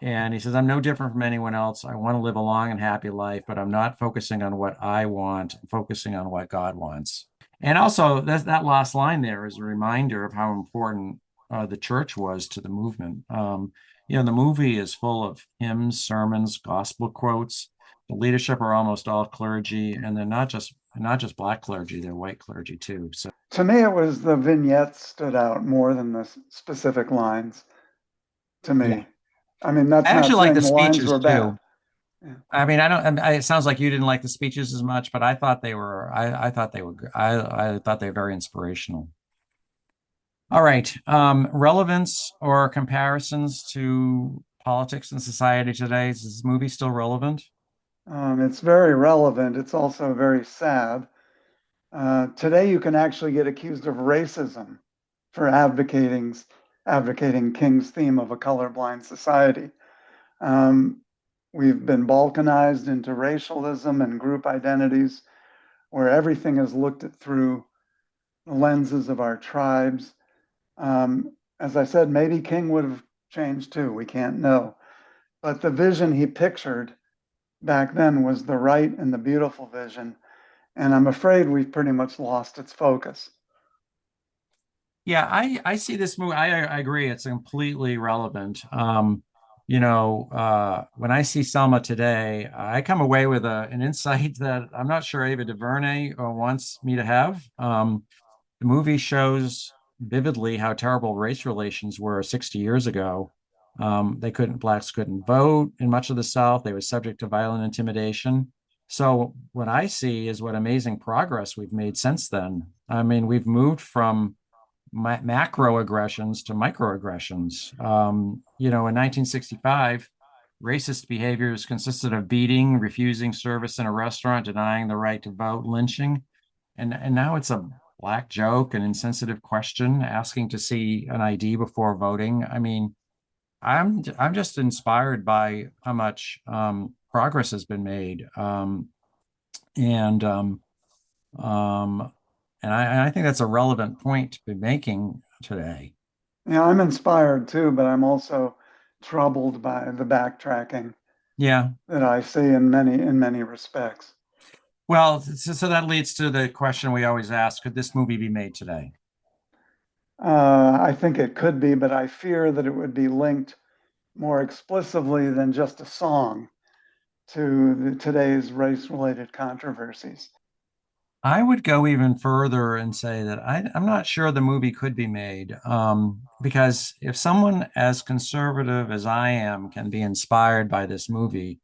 And he says, I'm no different from anyone else. I want to live a long and happy life, but I'm not focusing on what I want. I'm focusing on what God wants. And also, that last line there is a reminder of how important the church was to the movement. The movie is full of hymns, sermons, gospel quotes. The leadership are almost all clergy, and they're not just black clergy; they're white clergy too. So To me, it was the vignettes stood out more than the specific lines to yeah, me. I mean, that's I not actually like saying the the lines speeches were bad. too. Yeah. I mean, I don't. It sounds like you didn't like the speeches as much, but I thought they were. I thought they were. I thought they were very inspirational. All right. Relevance or comparisons to politics and society today. Is this movie still relevant? It's very relevant. It's also very sad. Today, you can actually get accused of racism for advocating King's theme of a colorblind society. Um, we've been balkanized into racialism and group identities, where everything is looked at through the lenses of our tribes. As I said, maybe King would have changed too. We can't know. But the vision he pictured back then was the right and the beautiful vision. And I'm afraid we've pretty much lost its focus. Yeah, I see this movie. I agree. It's completely relevant. When I see Selma today, I come away with an insight that I'm not sure Ava DuVernay wants me to have. The movie shows vividly how terrible race relations were 60 years ago. Blacks couldn't vote in much of the South. They were subject to violent intimidation. So what I see is what amazing progress we've made since then. I mean, we've moved from macroaggressions to microaggressions. In 1965, racist behaviors consisted of beating, refusing service in a restaurant, denying the right to vote, lynching. And now it's a black joke, an insensitive question, asking to see an ID before voting. I mean, I'm just inspired by how much progress has been made, and um, and I think that's a relevant point to be making today. Yeah, I'm inspired too, but I'm also troubled by the backtracking Yeah. that I see in many respects. Well, so that leads to the question we always ask: could this movie be made today? I think it could be, but I fear that it would be linked more explicitly than just a song to today's race-related controversies. I would go even further and say that I'm not sure the movie could be made, because if someone as conservative as I am can be inspired by this movie,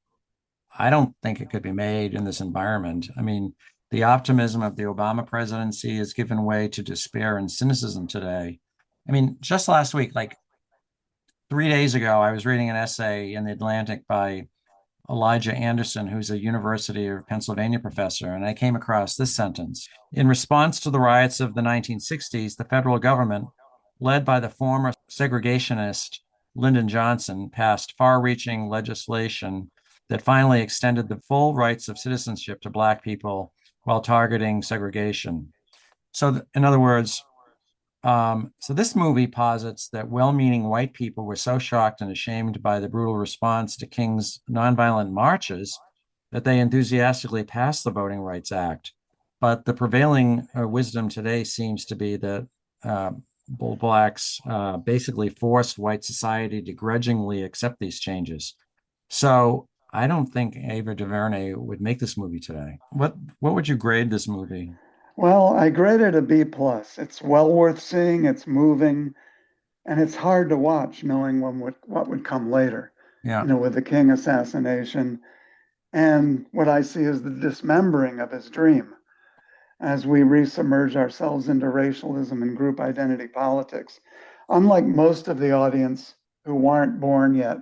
I don't think it could be made in this environment. I mean, the optimism of the Obama presidency has given way to despair and cynicism today. I mean, just last week, like 3 days ago, I was reading an essay in the Atlantic by Elijah Anderson, who's a University of Pennsylvania professor, and I came across this sentence. In response to the riots of the 1960s, the federal government, led by the former segregationist Lyndon Johnson, passed far-reaching legislation that finally extended the full rights of citizenship to Black people while targeting segregation. So, in other words, so this movie posits that well-meaning white people were so shocked and ashamed by the brutal response to King's nonviolent marches that they enthusiastically passed the Voting Rights Act. But the prevailing wisdom today seems to be that blacks basically forced white society to grudgingly accept these changes. So I don't think Ava DuVernay would make this movie today. What would you grade this movie? Well, I grade it a B plus. It's well worth seeing. It's moving, and it's hard to watch, knowing what would come later. Yeah. With the King assassination, and what I see is the dismembering of his dream as we resubmerge ourselves into racialism and group identity politics. Unlike most of the audience who weren't born yet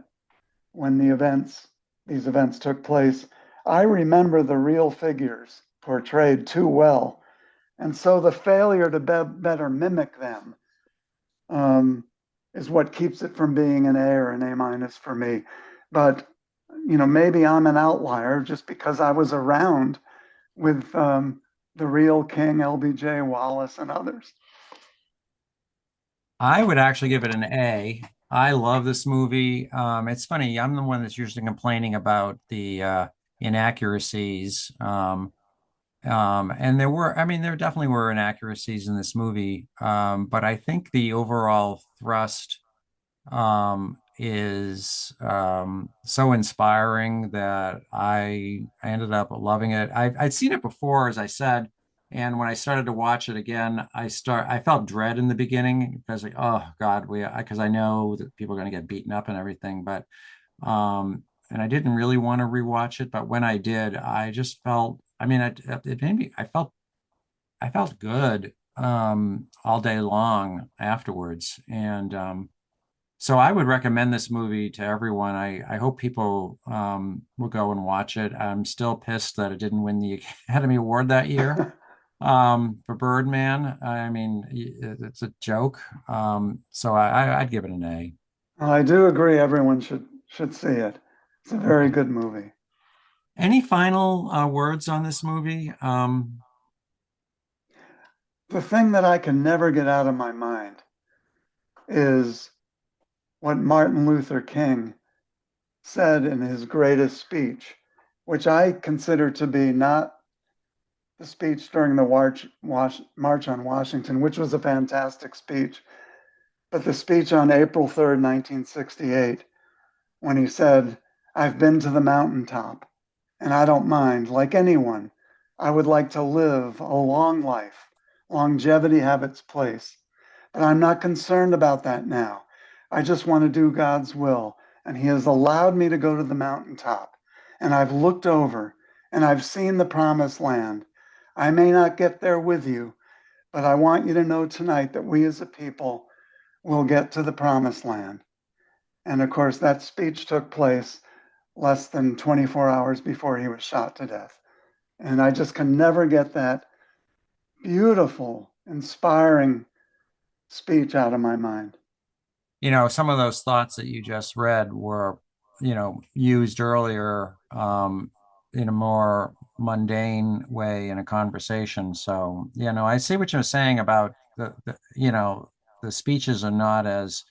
when these events took place, I remember the real figures portrayed too well. And so the failure to better mimic them is what keeps it from being an A or an A minus for me. But, maybe I'm an outlier just because I was around with the real King, LBJ, Wallace, and others. I would actually give it an A. I love this movie. It's funny. I'm the one that's usually complaining about the inaccuracies. And I mean, there definitely were inaccuracies in this movie. But I think the overall thrust is so inspiring that I ended up loving it. I'd seen it before, as I said, and when I started to watch it again, I felt dread in the beginning because like, oh God, because I know that people are going to get beaten up and everything, but and I didn't really want to rewatch it, but when I did, I just felt. I mean, it made me. I felt good all day long afterwards, and so I would recommend this movie to everyone. I hope people will go and watch it. I'm still pissed that it didn't win the Academy Award that year for Birdman. I mean, it's a joke. So I'd give it an A. I do agree everyone should see it. It's a very Okay. good movie. Any final words on this movie? The thing that I can never get out of my mind is what Martin Luther King said in his greatest speech, which I consider to be not the speech during the March on Washington, which was a fantastic speech, but the speech on April 3rd, 1968, when he said, I've been to the mountaintop and I don't mind. Like anyone, I would like to live a long life, longevity have its place. But I'm not concerned about that now. I just want to do God's will. And He has allowed me to go to the mountaintop. And I've looked over and I've seen the promised land. I may not get there with you, but I want you to know tonight that we as a people will get to the promised land. And of course, that speech took place less than 24 hours before he was shot to death. And I just can never get that beautiful, inspiring speech out of my mind. Some of those thoughts that you just read were, used earlier in a more mundane way in a conversation. So, I see what you're saying about the speeches are not as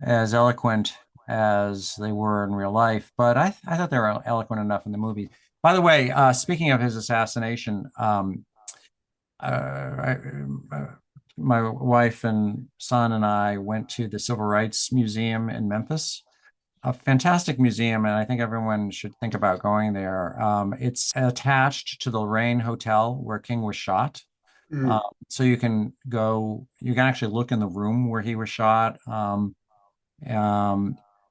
eloquent as they were in real life, but I thought they were eloquent enough in the movie. By the way, speaking of his assassination, I, uh, my wife and son and I went to the Civil Rights Museum in Memphis, a fantastic museum, and I think everyone should think about going there. It's attached to the Lorraine Hotel where King was shot. Mm. So you can actually look in the room where he was shot. Um,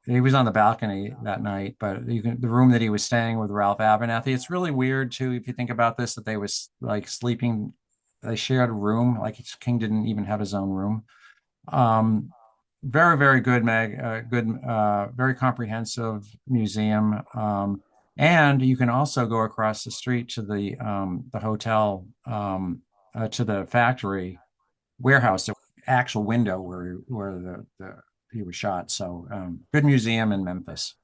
he was on the balcony that night, but the room that he was staying with Ralph Abernathy. It's really weird too, if you think about this, that they was like sleeping, they shared a room. Like King didn't even have his own room. Um, Very, very good, very comprehensive museum. And you can also go across the street to the hotel, to the factory warehouse, the actual window where he was shot. So good museum in Memphis.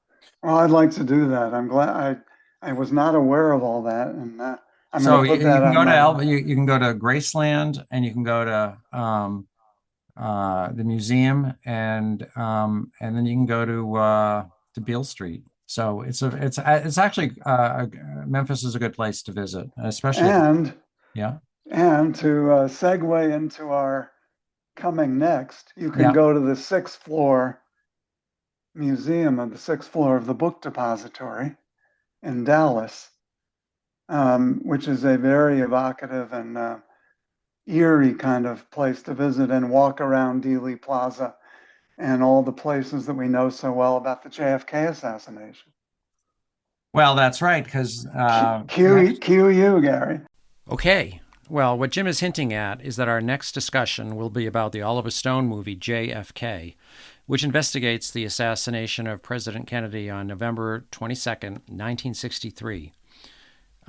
Well, I'd like to do that. I'm glad I was not aware of all that, and I'm going So to put you that can on go to my. You can go to Graceland, and you can go to the museum, and then you can go to Beale Street. So it's actually Memphis is a good place to visit, especially if And yeah, and to segue into our coming next, you can yeah. go to the sixth floor museum of the sixth floor of the Book Depository in Dallas, which is a very evocative and eerie kind of place to visit and walk around Dealey Plaza and all the places that we know so well about the JFK assassination. Well, that's right, because Cue you, Gary. okay. Well, what Jim is hinting at is that our next discussion will be about the Oliver Stone movie JFK, which investigates the assassination of President Kennedy on November 22nd, 1963.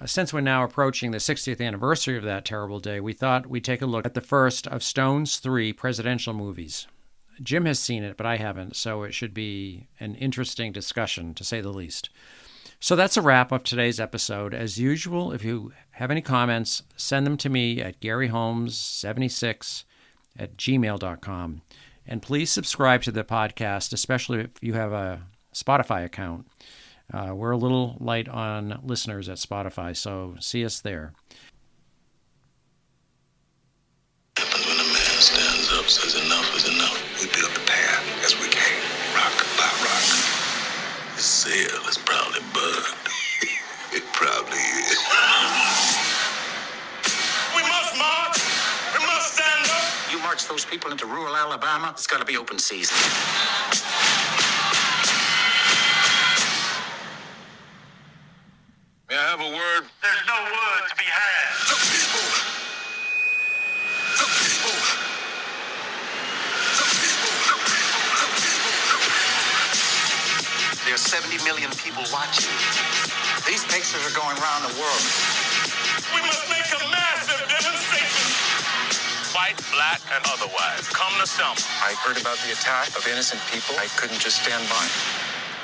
Since we're now approaching the 60th anniversary of that terrible day, we thought we'd take a look at the first of Stone's three presidential movies. Jim has seen it, but I haven't, so it should be an interesting discussion, to say the least. So that's a wrap of today's episode. As usual, if you have any comments, send them to me at garyholmes76@gmail.com. And please subscribe to the podcast, especially if you have a Spotify account. We're a little light on listeners at Spotify, so see us there. When a man stands up, says enough is enough. We build the path as we came, rock by rock. The sail is probably bugged. It probably is. We must march. We must stand up. You march those people into rural Alabama, it's got to be open season. May I have a word? There's no word to be had. The people. The people. The people. The people. There are 70 million people watching. These pictures are going around the world. We must make a massive demonstration. White, black, and otherwise. Come to Selma. I heard about the attack of innocent people. I couldn't just stand by.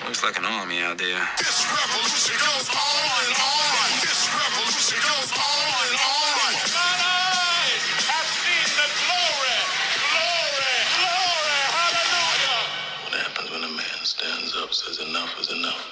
Looks like an army out there. This revolution goes on and on. This revolution goes on and on. Mine eyes have seen the glory, glory, glory, hallelujah. What happens when a man stands up, says enough is enough?